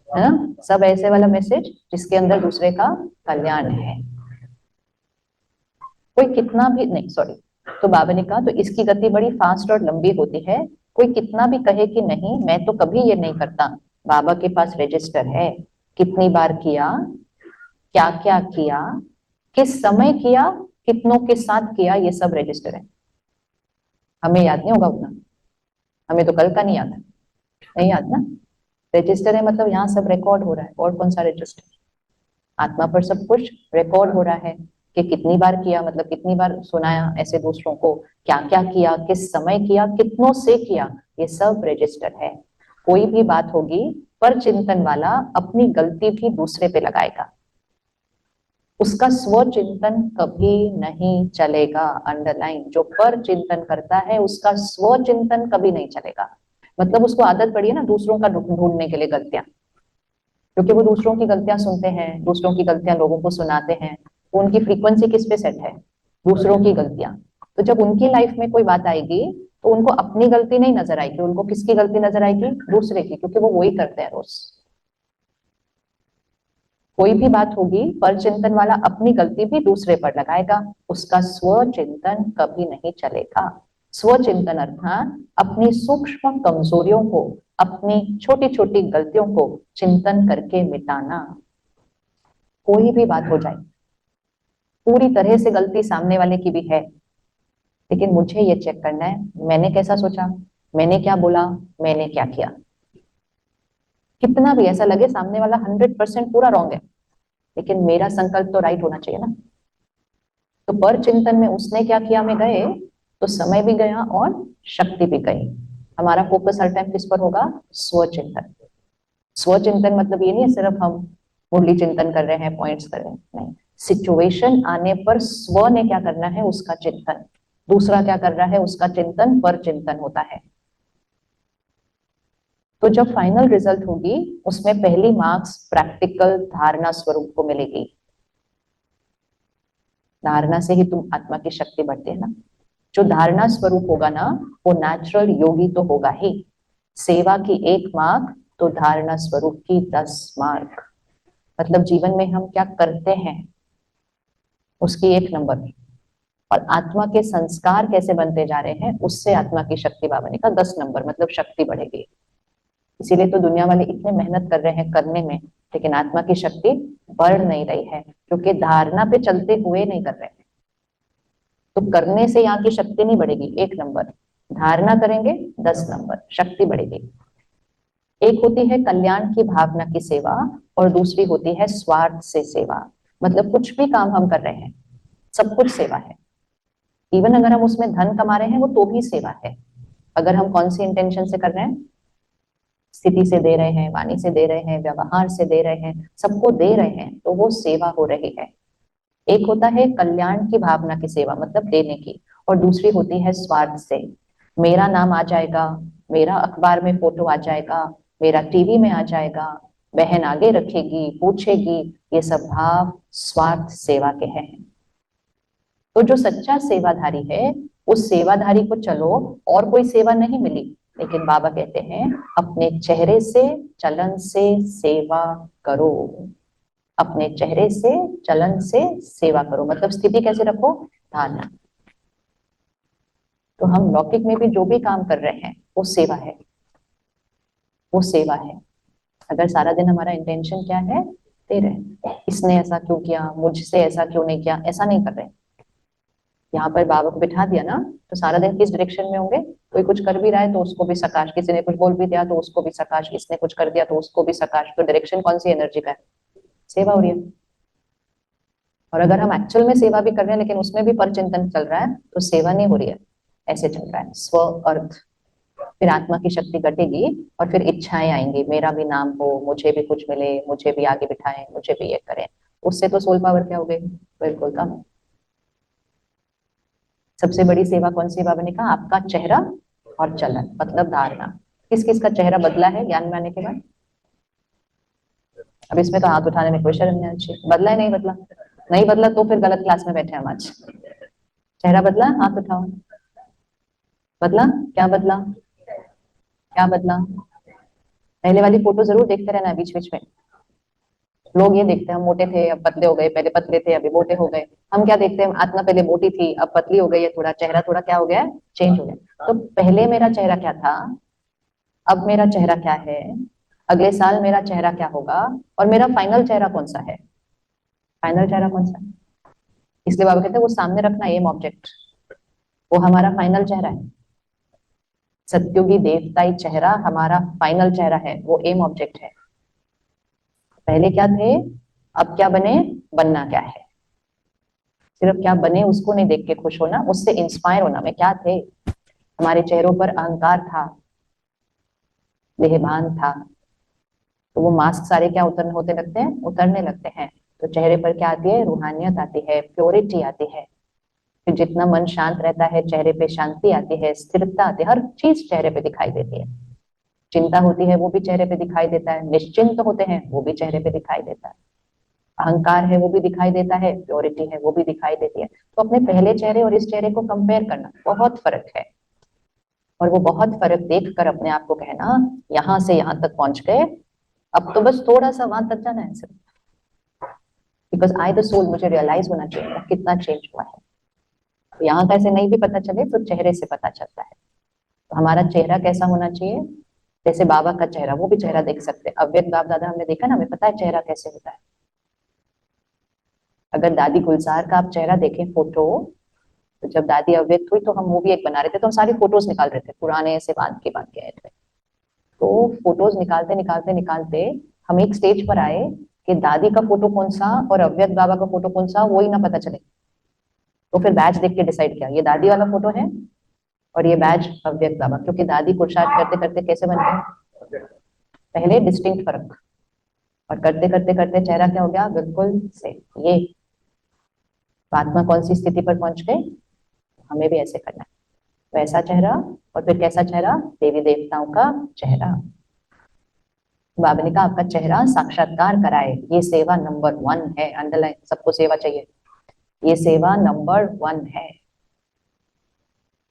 है ना, सब ऐसे वाला मैसेज जिसके अंदर दूसरे का कल्याण है। कोई कितना भी नहीं, सॉरी, तो बाबा ने कहा तो इसकी गति बड़ी फास्ट और लंबी होती है। कोई कितना भी कहे कि नहीं मैं तो कभी ये नहीं करता, बाबा के पास रजिस्टर है, कितनी बार किया, क्या क्या किया, किस समय किया, कितनों के साथ किया, ये सब रजिस्टर है। हमें याद नहीं होगा उतना, हमें तो कल का नहीं याद है, नहीं याद ना। रजिस्टर है मतलब यहाँ सब रिकॉर्ड हो रहा है, और कौन सा रजिस्टर, आत्मा पर सब कुछ रिकॉर्ड हो रहा है कि कितनी बार किया, मतलब कितनी बार सुनाया ऐसे दूसरों को, क्या क्या किया, किस समय किया, कितनों से किया, ये सब रजिस्टर है। कोई भी बात होगी, पर चिंतन वाला अपनी गलती भी दूसरे पे लगाएगा, उसका स्व चिंतन कभी नहीं चलेगा। अंडरलाइन, जो पर चिंतन करता है उसका स्व चिंतन कभी नहीं चलेगा। मतलब उसको आदत पड़ी है ना दूसरों का ढूंढने के लिए गलतियां, क्योंकि वो दूसरों की गलतियां सुनते हैं, दूसरों की गलतियां लोगों को सुनाते हैं, तो उनकी फ्रीक्वेंसी किस पे सेट है, दूसरों की गलतियां। तो जब उनकी लाइफ में कोई बात आएगी तो उनको अपनी गलती नहीं नजर आएगी, उनको किसकी गलती नजर आएगी, दूसरे की, क्योंकि वो वही करते हैं रोज। कोई भी बात होगी, पर चिंतन वाला अपनी गलती भी दूसरे पर लगाएगा, उसका स्व चिंतन कभी नहीं चलेगा। स्व चिंतन अर्थात अपनी सूक्ष्म कमजोरियों को, अपनी छोटी छोटी गलतियों को चिंतन करके मिटाना। कोई भी बात हो जाए, पूरी तरह से गलती सामने वाले की भी है, लेकिन मुझे ये चेक करना है मैंने कैसा सोचा, मैंने क्या बोला, मैंने क्या किया। कितना भी ऐसा लगे सामने वाला 100% पूरा रॉन्ग है, लेकिन मेरा संकल्प तो राइट होना चाहिए ना। तो पर चिंतन में उसने क्या किया में गए तो समय भी गया और शक्ति भी गई। हमारा फोकस हर टाइम किस पर होगा, स्व चिंतन। स्व चिंतन मतलब ये नहीं है सिर्फ हम मुरली चिंतन कर रहे हैं, पॉइंट्स कर रहे हैं, नहीं। सिचुएशन आने पर स्व ने क्या करना है, उसका चिंतन। दूसरा क्या कर रहा है, उसका चिंतन पर चिंतन होता है। तो जब फाइनल रिजल्ट होगी उसमें पहली मार्क्स प्रैक्टिकल धारणा स्वरूप को मिलेगी। धारणा से ही तुम आत्मा की शक्ति बढ़ती है ना। जो धारणा स्वरूप होगा ना वो नेचुरल योगी तो होगा ही। सेवा की 1 मार्क तो धारणा स्वरूप की 10 मार्क। मतलब जीवन में हम क्या करते हैं उसकी 1 नंबर, और आत्मा के संस्कार कैसे बनते जा रहे हैं उससे आत्मा की शक्ति बढ़ने का 10 नंबर, मतलब शक्ति बढ़ेगी। इसीलिए तो दुनिया वाले इतने मेहनत कर रहे हैं करने में, लेकिन आत्मा की शक्ति बढ़ नहीं रही है, क्योंकि धारणा पे चलते हुए नहीं कर रहे हैं। तो करने से यहाँ की शक्ति नहीं बढ़ेगी 1 नंबर, धारणा करेंगे 10 नंबर शक्ति बढ़ेगी। एक होती है कल्याण की भावना की सेवा और दूसरी होती है स्वार्थ से सेवा। मतलब कुछ भी काम हम कर रहे हैं सब कुछ सेवा है। इवन अगर हम उसमें धन कमा रहे हैं वो तो भी सेवा है। अगर हम कौन सी इंटेंशन से कर रहे हैं, स्थिति से दे रहे हैं, वाणी से दे रहे हैं, व्यवहार से दे रहे हैं, सबको दे रहे हैं, तो वो सेवा हो रही है। एक होता है कल्याण की भावना की सेवा मतलब देने की, और दूसरी होती है स्वार्थ से। मेरा नाम आ जाएगा, मेरा अखबार में फोटो आ जाएगा, मेरा टीवी में आ जाएगा, बहन आगे रखेगी, पूछेगी, ये सब भाव स्वार्थ सेवा के हैं। तो जो सच्चा सेवाधारी है उस सेवाधारी को चलो और कोई सेवा नहीं मिली, लेकिन बाबा कहते हैं अपने चेहरे से चलन से सेवा करो। अपने चेहरे से चलन से सेवा करो, मतलब स्थिति कैसे रखो, धारणा। तो हम लौकिक में भी जो भी काम कर रहे हैं वो सेवा है, वो सेवा है। अगर सारा दिन हमारा इंटेंशन क्या है, दे रहे, इसने ऐसा क्यों किया, मुझसे ऐसा क्यों नहीं किया, ऐसा नहीं कर रहे। यहाँ पर बाबा को बिठा दिया ना, तो सारा दिन किस डायरेक्शन में होंगे। कोई कुछ कर भी रहा है तो उसको भी सकाश, किसी ने कुछ बोल भी दिया तो उसको भी सकाश, इसने कुछ कर दिया तो उसको भी सकाश। तो डायरेक्शन कौन सी एनर्जी का है, सेवा हो रही है। और अगर हम एक्चुअल में सेवा भी कर रहे हैं लेकिन उसमें भी परचिंतन चल रहा है तो सेवा नहीं हो रही है, ऐसे चल रहा है स्व अर्थ। फिर आत्मा की शक्ति घटेगी और फिर इच्छाएं आएंगी, मेरा भी नाम हो, मुझे भी कुछ मिले, मुझे भी आगे बिठाएं, मुझे भी ये करें। उससे तो सोल पावर क्या हो गई, बिल्कुल कम। सबसे बड़ी सेवा कौन सी, बाबा ने कहा आपका चेहरा और चलन मतलब धारणा। किस किस का चेहरा बदला है ज्ञान में आने के बाद। अब इसमें तो हाथ उठाने में कोई शर्म नहीं आनी चाहिए। बदला है, नहीं बदला, नहीं बदला तो फिर गलत क्लास में बैठे हम आज। चेहरा बदला, हाथ उठाओ। बदला, क्या बदला, क्या बदला। पहले वाली फोटो जरूर देखते रहना बीच बीच में। लोग ये देखते हैं हम मोटे थे अब पतले हो गए, पहले पतले थे अभी मोटे हो गए। हम क्या देखते हैं, आत्मा पहले मोटी थी अब पतली हो गई है, थोड़ा चेहरा थोड़ा क्या हो गया, चेंज हो गया। तो पहले मेरा चेहरा क्या था, अब मेरा चेहरा क्या है, अगले साल मेरा चेहरा क्या होगा, और मेरा फाइनल चेहरा कौन सा है, फाइनल चेहरा कौन सा है। इसलिए बाबा कहते हैं वो सामने रखना एम ऑब्जेक्ट, वो हमारा फाइनल चेहरा है। सत्युगी देवताई चेहरा हमारा फाइनल चेहरा है, वो एम ऑब्जेक्ट है। पहले क्या थे, अब क्या बने, बनना क्या है। सिर्फ क्या बने उसको नहीं देख के खुश होना, उससे इंस्पायर होना। में क्या थे, हमारे चेहरों पर अहंकार था, देहभान था, तो वो मास्क सारे क्या उतरने होते लगते हैं, उतरने लगते हैं। तो चेहरे पर क्या आती है, रूहानियत आती है, प्योरिटी आती है। फिर जितना मन शांत रहता है चेहरे पे शांति आती है, स्थिरता आती है, हर चीज चेहरे पे दिखाई देती है। चिंता होती है वो भी चेहरे पे दिखाई देता है, निश्चिंत होते हैं वो भी चेहरे पे दिखाई देता है, अहंकार है वो भी दिखाई देता है, प्योरिटी है वो भी दिखाई देती है। तो अपने पहले चेहरे और इस चेहरे को कंपेयर करना, बहुत फर्क है। और वो बहुत फर्क देख कर अपने आप को कहना यहां से यहां तक पहुंच गए, अब तो बस थोड़ा सा वहां तक जाना है सिर्फ। बिकॉज आई द सोल, मुझे रियलाइज होना चाहिए कितना चेंज हुआ है। तो यहाँ कैसे नहीं भी पता चले तो चेहरे से पता चलता है। तो हमारा चेहरा कैसा होना चाहिए, जैसे बाबा का चेहरा, वो भी चेहरा देख सकते हैं। अव्यक्त बाप दादा हमने देखा ना, हमें पता है चेहरा कैसे होता है। अगर दादी गुलजार का आप चेहरा देखें फोटो, तो जब दादी अव्यक्त हुई तो हम मूवी एक बना रहे थे, तो हम सारी फोटोज निकाल रहे थे, पुराने से बांध के आए थे। तो फोटोज निकालते निकालते निकालते हम एक स्टेज पर आए कि दादी का फोटो कौन सा और अव्यक्त बाबा का फोटो कौन सा, वो ही ना पता चले। तो फिर बैच देख के डिसाइड किया ये दादी वाला फोटो है और ये बैच अव्यक्त बाबा, क्योंकि दादी पुरुषार्थ करते करते कैसे बन गए, पहले डिस्टिंक्ट फर्क, और करते करते करते चेहरा क्या हो गया, बिल्कुल से ये आत्मा कौन सी स्थिति पर पहुंच गए, हमें भी ऐसे करना है, वैसा चेहरा। और फिर कैसा चेहरा, देवी देवताओं का चेहरा। बाबा ने कहा आपका चेहरा साक्षात्कार कराए, ये सेवा नंबर 1 है। अंडरलाइन, सबको सेवा चाहिए, ये सेवा नंबर 1 है।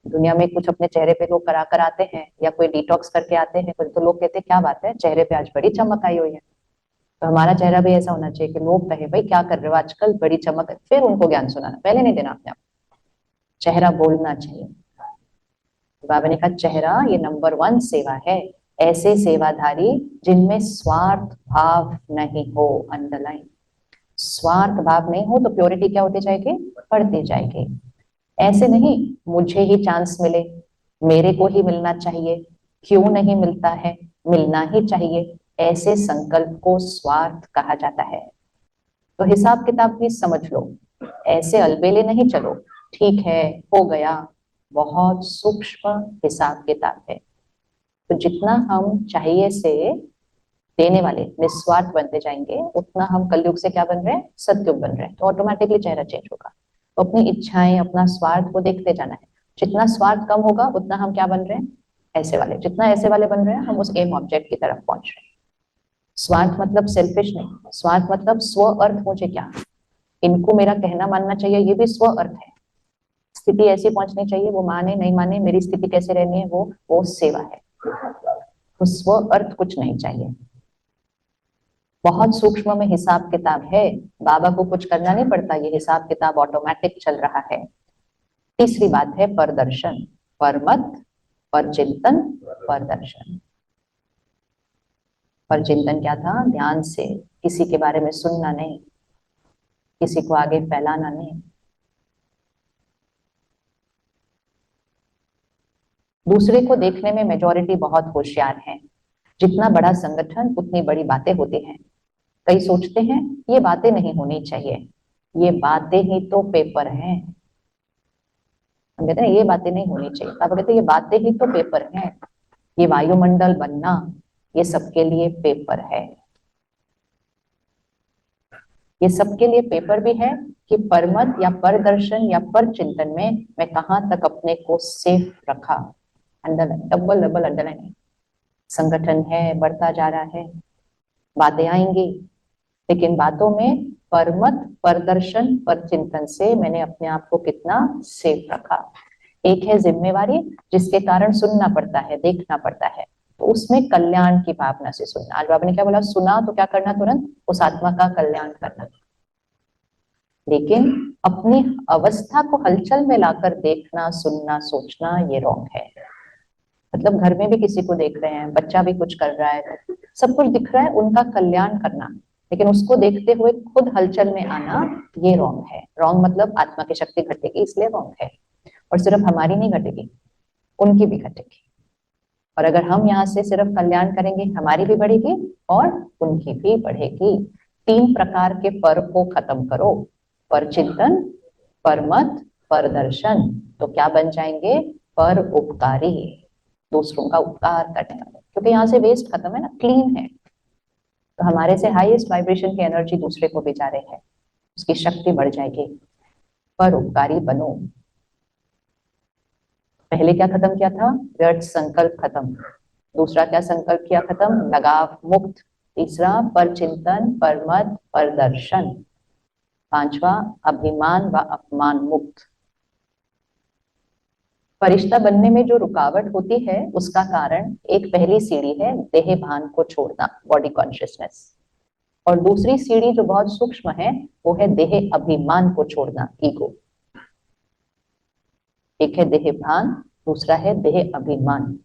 दुनिया में कुछ अपने चेहरे पे लोग करा कर आते हैं, या कोई डिटॉक्स करके आते हैं, कुछ तो लोग कहते हैं क्या बात है, चेहरे पे आज बड़ी चमक आई हुई है। तो हमारा चेहरा भी ऐसा होना चाहिए कि लोग कहे भाई क्या कर रहे हो आजकल, बड़ी चमक है, फिर उनको ज्ञान सुनाना, पहले नहीं देना अपने आप। चेहरा बोलना चाहिए। बाबा ने कहा चेहरा ये नंबर 1 सेवा है, ऐसे सेवाधारी जिनमें स्वार्थ भाव नहीं हो। अंडरलाइन, स्वार्थ भाव नहीं हो तो प्योरिटी क्या होती जाएगी, बढ़ती जाएगी। ऐसे नहीं मुझे ही चांस मिले, मेरे को ही मिलना चाहिए, क्यों नहीं मिलता है, मिलना ही चाहिए, ऐसे संकल्प को स्वार्थ कहा जाता है। तो हिसाब किताब भी समझ लो, ऐसे अलबेले नहीं चलो, ठीक है हो गया, बहुत सूक्ष्म हिसाब किताब है। तो जितना हम चाहिए से देने वाले निस्वार्थ बनते जाएंगे, उतना हम कलयुग से क्या बन रहे हैं, सतयुग बन रहे हैं। तो ऑटोमेटिकली चेहरा चेंज होगा। तो अपनी इच्छाएं, अपना स्वार्थ को देखते जाना है। जितना स्वार्थ कम होगा उतना हम क्या बन रहे हैं, ऐसे वाले। जितना ऐसे वाले बन रहे हैं, हम उस एम ऑब्जेक्ट की तरफ पहुंच रहे हैं। स्वार्थ मतलब सेल्फिश नहीं, स्वार्थ मतलब स्व अर्थ मुझे क्या, इनको मेरा कहना मानना चाहिए, ये भी स्व अर्थ है। स्थिति ऐसी पहुंचनी चाहिए, वो माने नहीं माने, मेरी स्थिति कैसे रहनी है, वो सेवा है। तो स्व अर्थ कुछ नहीं चाहिए। बहुत सूक्ष्म में हिसाब किताब है, बाबा को कुछ करना नहीं पड़ता, ये हिसाब किताब ऑटोमेटिक चल रहा है। तीसरी बात है परदर्शन, परमत, परचिंतन, परदर्शन। परचिंतन क्या था, ध्यान से किसी के बारे में सुनना नहीं, किसी को आगे फैलाना नहीं। दूसरे को देखने में मेजॉरिटी बहुत होशियार है। जितना बड़ा संगठन उतनी बड़ी बातें होती हैं। कई सोचते हैं ये बातें नहीं होनी चाहिए, ये बातें ही तो पेपर हैं। हम कहते हैं ये बातें नहीं होनी चाहिए, पापा कहते हैं ये बातें ही तो पेपर हैं। ये वायुमंडल बनना, ये सबके लिए पेपर है। ये सबके लिए पेपर भी है कि परमत या परदर्शन या पर चिंतन में मैं कहां तक अपने को सेफ रखा। Underline, double double underline. संगठन है, बढ़ता जा रहा है, बातें आएंगी, लेकिन बातों में परमत, परदर्शन, पर चिंतन से मैंने अपने आप को कितना सेफ रखा। एक है जिम्मेवारी, जिसके कारण सुनना पड़ता है, देखना पड़ता है, तो उसमें कल्याण की भावना से सुनना। आज बाबा ने क्या बोला, सुना तो क्या करना, तुरंत उस आत्मा का कल्याण करना। लेकिन अपनी अवस्था को हलचल में लाकर देखना, सुनना, सोचना, ये रॉन्ग है। मतलब घर में भी किसी को देख रहे हैं, बच्चा भी कुछ कर रहा है, सब कुछ दिख रहा है, उनका कल्याण करना, लेकिन उसको देखते हुए खुद हलचल में आना, ये रॉन्ग है। रॉन्ग मतलब आत्मा की शक्ति घटेगी, इसलिए रॉन्ग है। और सिर्फ हमारी नहीं घटेगी, उनकी भी घटेगी। और अगर हम यहाँ से सिर्फ कल्याण करेंगे, हमारी भी बढ़ेगी और उनकी भी बढ़ेगी। 3 प्रकार के पर को खत्म करो, पर चिंतन, परमत, परदर्शन, तो क्या बन जाएंगे, पर उपकारी, दूसरों का उपकार करने वाले। क्योंकि यहाँ से वेस्ट खत्म है ना, क्लीन है। तो हमारे से हाईएस्ट वाइब्रेशन की एनर्जी दूसरे को भी जा रही है, उसकी शक्ति बढ़ जाएगी। पर उपकारी बनो। पहले क्या खत्म किया था, व्यर्थ संकल्प खत्म। दूसरा क्या संकल्प किया खत्म, लगाव मुक्त। तीसरा पर चिंतन, परमत, परदर्शन। 5वां अभिमान व अपमान मुक्त। फरिश्ता बनने में जो रुकावट होती है, उसका कारण एक पहली सीढ़ी है देह भान को छोड़ना, बॉडी कॉन्शियसनेस। और दूसरी सीढ़ी जो बहुत सूक्ष्म है, वो है देह अभिमान को छोड़ना, ईगो। एक है देह भान, दूसरा है देह अभिमान।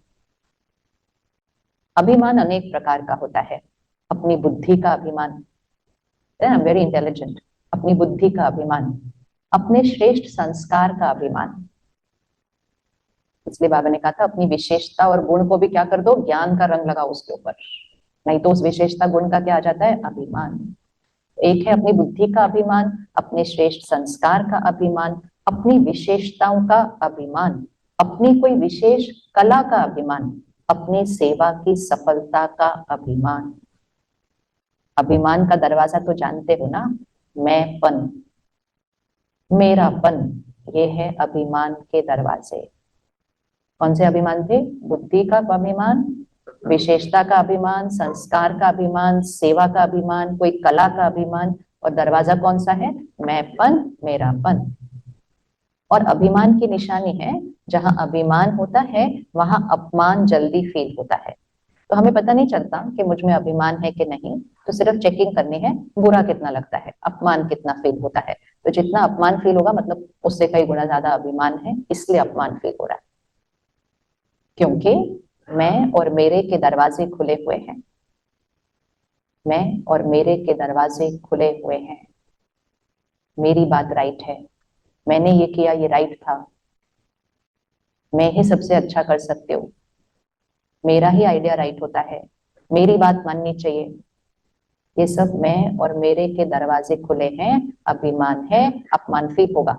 अभिमान अनेक प्रकार का होता है। अपनी बुद्धि का अभिमान, वेरी इंटेलिजेंट, अपनी बुद्धि का अभिमान, अपने श्रेष्ठ संस्कार का अभिमान। इसलिए बाबा ने कहा था अपनी विशेषता और गुण को भी क्या कर दो, ज्ञान का रंग लगाओ उसके ऊपर, नहीं तो उस विशेषता गुण का क्या आ जाता है, अभिमान। एक है अपनी बुद्धि का अभिमान, अपने श्रेष्ठ संस्कार का अभिमान, अपनी विशेषताओं का अभिमान, अपनी कोई विशेष कला का अभिमान। अपनी सेवा की सफलता का अभिमान। अभिमान का दरवाजा तो जानते हो ना, मैंपन, मेरापन, ये है अभिमान के दरवाजे। कौन से अभिमान थे? बुद्धि का अभिमान, विशेषता का अभिमान, संस्कार का अभिमान, सेवा का अभिमान, कोई कला का अभिमान। और दरवाजा कौन सा है? मैंपन, मेरापन। और अभिमान की निशानी है, जहां अभिमान होता है वहां अपमान जल्दी फील होता है। तो हमें पता नहीं चलता कि मुझ में अभिमान है कि नहीं, तो सिर्फ चेकिंग करनी है बुरा कितना लगता है, अपमान कितना फील होता है। तो जितना अपमान फील होगा मतलब उससे कई गुना ज्यादा अभिमान है, इसलिए अपमान फील हो रहा है। क्योंकि मैं और मेरे के दरवाजे खुले हुए हैं, मैं और मेरे के दरवाजे खुले हुए हैं। मेरी बात राइट है, मैंने ये किया, ये राइट था, मैं ही सबसे अच्छा कर सकती हूँ, मेरा ही आइडिया राइट होता है, मेरी बात माननी चाहिए। ये सब मैं और मेरे के दरवाजे खुले हैं, अभिमान है, अपमान फील होगा।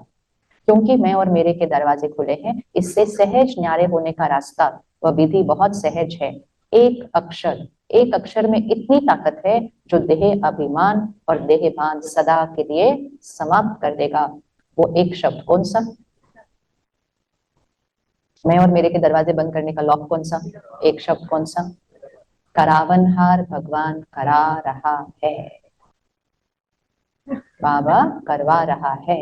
क्योंकि मैं और मेरे के दरवाजे खुले हैं, इससे सहज न्यारे होने का रास्ता, वह विधि बहुत सहज है। एक अक्षर, एक अक्षर में इतनी ताकत है जो देह अभिमान और देहभान सदा के लिए समाप्त कर देगा। वो एक शब्द कौन सा? मैं और मेरे के दरवाजे बंद करने का लॉक कौन सा? एक शब्द कौन सा? करावनहार भगवान करा रहा है, बाबा करवा रहा है।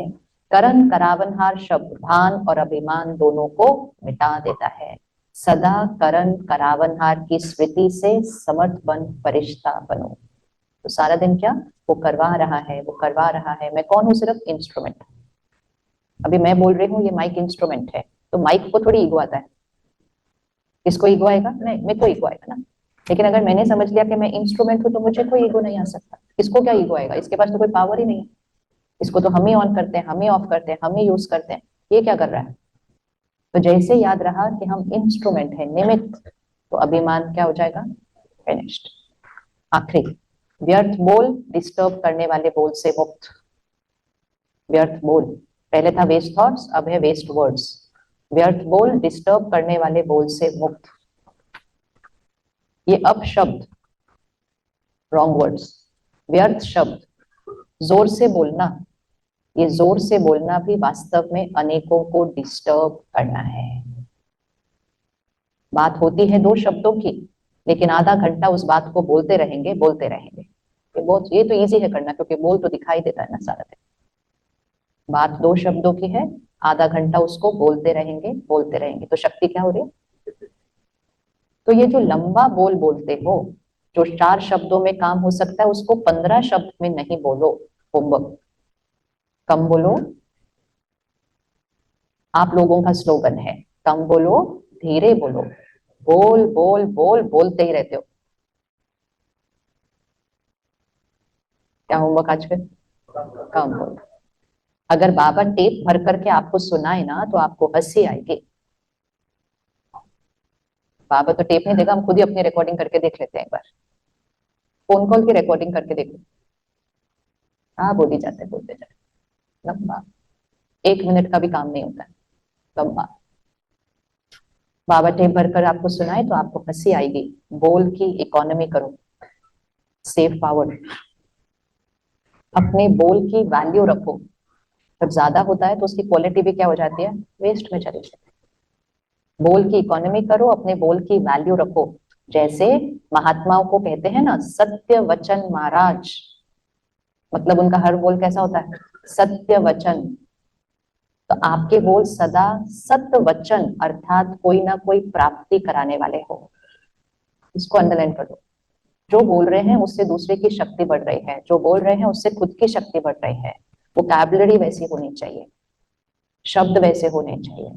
करण करावनहार शब्द भान और अभिमान दोनों को मिटा देता है। सदा करण करावनहार की स्मृति से समर्थ बन फरिश्ता बनो। तो सारा दिन क्या वो करवा रहा है, वो करवा रहा है। मैं कौन हूँ? सिर्फ इंस्ट्रूमेंट। अभी मैं बोल रही हूँ, ये माइक इंस्ट्रूमेंट है, तो माइक को थोड़ी ईगो आता है। किसको ईगो आएगा? नहीं, मेरे को ईगो आएगा ना। लेकिन अगर मैंने समझ लिया कि मैं इंस्ट्रूमेंट हूँ तो मुझे कोई ईगो नहीं आ सकता। इसको क्या ईगो आएगा? इसके पास तो कोई पावर ही नहीं है। इसको तो हम ही ऑन करते हैं, हम ही ऑफ करते हैं, हम ही यूज करते हैं। ये क्या कर रहा है? तो जैसे याद रहा कि हम इंस्ट्रूमेंट है, निमित्त, तो अभिमान क्या हो जाएगा? फिनिश्ड। आखिरी, व्यर्थ बोल डिस्टर्ब करने वाले बोल से मुक्त। व्यर्थ बोल, पहले था वेस्ट थॉट्स, अब है वेस्ट वर्ड्स। व्यर्थ बोल डिस्टर्ब करने वाले बोल से मुक्त। ये अप शब्द, रॉन्ग वर्ड्स, व्यर्थ शब्द, जोर से बोलना, ये जोर से बोलना भी वास्तव में अनेकों को डिस्टर्ब करना है। बात होती है दो शब्दों की, लेकिन आधा घंटा उस बात को बोलते रहेंगे, बोलते रहेंगे। ये तो इजी है करना, क्योंकि बोल तो दिखाई देता है ना सारा दिन। बात दो शब्दों की है, आधा घंटा उसको बोलते रहेंगे, बोलते रहेंगे, तो शक्ति क्या हो रही है? तो ये जो लंबा बोल बोलते हो, जो 4 शब्दों में काम हो सकता है, उसको 15 शब्द में नहीं बोलो। होमवर्क कम बोलो। आप लोगों का स्लोगन है कम बोलो, धीरे बोलो। बोल बोल बोल बोलते ही रहते हो। क्या होमवर्क आज फिर? कम बोलो। अगर बाबा टेप भर करके आपको सुनाए ना तो आपको हंसी आएगी। बाबा तो टेप नहीं देगा, हम खुद ही अपनी रिकॉर्डिंग करके देख लेते हैं एक बार। फोन कॉल की रिकॉर्डिंग करके देखो। हाँ, बोली जाते बोलते जाते, लंबा। 1 मिनट का भी काम नहीं होता है, लंबा। बाबा टेप भर कर आपको सुनाए तो आपको हंसी आएगी। बोल की इकोनॉमी करो, सेव पावर। अपने बोल की वैल्यू रखो। जब ज्यादा होता है तो उसकी क्वालिटी भी क्या हो जाती है? वेस्ट में चली जाती है। बोल की इकोनॉमी करो, अपने बोल की वैल्यू रखो। जैसे महात्माओं को कहते हैं ना, सत्य वचन महाराज, मतलब उनका हर बोल कैसा होता है? सत्य वचन। तो आपके बोल सदा सत्य वचन, अर्थात कोई ना कोई प्राप्ति कराने वाले हो। इसको अंडरलाइन कर दो। जो बोल रहे हैं उससे दूसरे की शक्ति बढ़ रही है, जो बोल रहे हैं उससे खुद की शक्ति बढ़ रही है। वोकैबुलरी वैसी होनी चाहिए, शब्द वैसे होने चाहिए।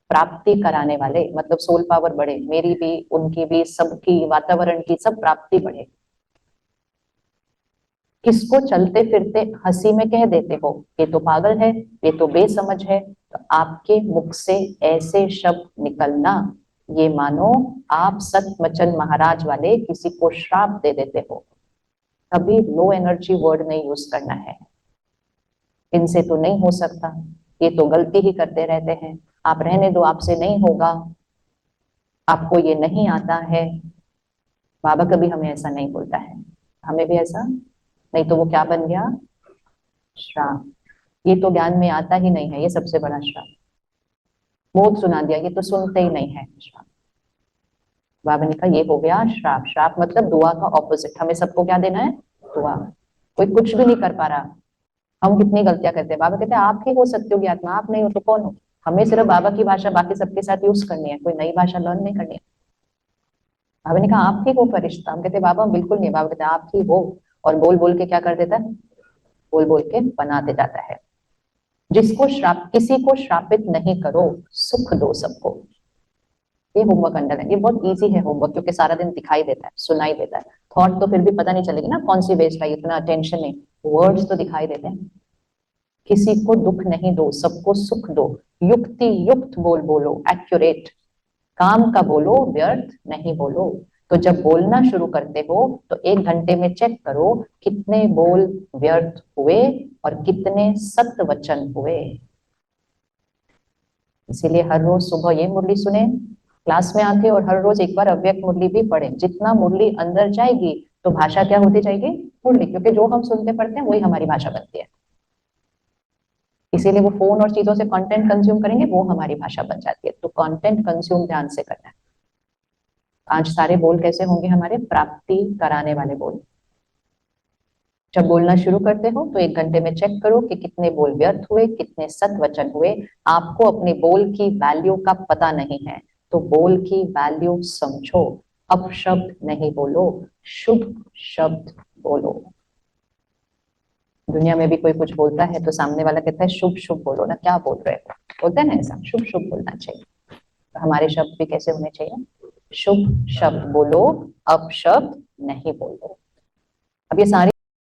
प्राप्ति कराने वाले मतलब सोल पावर बढ़े, मेरी भी, उनकी भी, सबकी, वातावरण की, सब प्राप्ति बढ़े। किसको चलते फिरते हंसी में कह देते हो ये तो पागल है, ये तो बेसमझ है, तो आपके मुख से ऐसे शब्द निकलना, ये मानो आप सतवचन महाराज वाले किसी को श्राप दे देते हो। कभी लो एनर्जी वर्ड नहीं यूज करना है। इनसे तो नहीं हो सकता, ये तो गलती ही करते रहते हैं, आप रहने दो, आपसे नहीं होगा। आपको ये नहीं आता है, बाबा कभी हमें ऐसा नहीं बोलता है, हमें भी ऐसा नहीं, तो वो क्या बन गया? श्राप। ये तो ज्ञान में आता ही नहीं है, ये सबसे बड़ा श्राप। बहुत सुना दिया, ये तो सुनते ही नहीं है, श्राप। बाबा ने कहा ये हो गया श्राप। श्राप मतलब दुआ का ऑपोजिट। हमें सबको क्या देना है? दुआ। कोई कुछ भी नहीं कर पा रहा, हम कितनी गलतियां करते हैं। बाबा कहते हैं आप ही हो सत्योगी आत्मा, आप नहीं हो तो कौन हो? हमें सिर्फ बाबा की भाषा बाकी सबके साथ यूज करनी है, कोई नई भाषा लर्न नहीं करनी है। बाबा ने कहा आप ही हो फरिश्ता। हम कहते बाबा बिल्कुल नहीं। बाबा कहते आप ही हो, और बोल बोल के क्या कर देता है? बोल बोल के बनाते जाता है। जिसको श्राप, किसी को श्रापित नहीं करो, सुख दो सबको। ये होमवर्क अंडर है, ये बहुत इजी है होमवर्क, क्योंकि सारा दिन दिखाई देता है, सुनाई देता है। थॉट तो फिर भी पता नहीं चलेगी ना कौन सी वेस्ट है, इतना अटेंशन नहीं, वर्ड्स तो दिखाई देते हैं। किसी को दुख नहीं दो, सबको सुख दो। युक्ति युक्त बोल बोलो, एक्यूरेट। काम का बोलो, व्यर्थ नहीं बोलो। तो जब बोलना शुरू करते हो तो 1 घंटे में चेक करो कितने बोल व्यर्थ हुए और कितने सत्य वचन हुए। इसीलिए हर रोज सुबह ये मुरली सुने क्लास में आके, और हर रोज एक बार अव्यक्त मुरली भी पढ़े। जितना मुरली अंदर जाएगी तो भाषा क्या होती जाएगी? मुरली, क्योंकि जो हम सुनते पढ़ते हैं वही हमारी भाषा बनती है। इसीलिए वो फोन और चीजों से कंटेंट कंज्यूम करेंगे, वो हमारी भाषा बन जाती है। तो कंटेंट कंज्यूम ध्यान से करना है। आज सारे बोल कैसे होंगे हमारे? प्राप्ति कराने वाले बोल। जब बोलना शुरू करते हो तो 1 घंटे में चेक करो कि कितने बोल व्यर्थ हुए, कितने सत वचन हुए। आपको अपने बोल की वैल्यू का पता नहीं है, तो बोल की वैल्यू समझो। अपशब्द नहीं बोलो, शुभ शब्द बोलो। दुनिया में भी कोई कुछ बोलता है तो सामने वाला कहता है शुभ शुभ बोलो ना, क्या बोल रहे हो? बोलते हैं ना ऐसा, शुभ शुभ बोलना चाहिए। तो हमारे शब्द भी कैसे होने चाहिए? शुभ शब्द बोलो, अपशब्द नहीं बोलो। अब ये सारी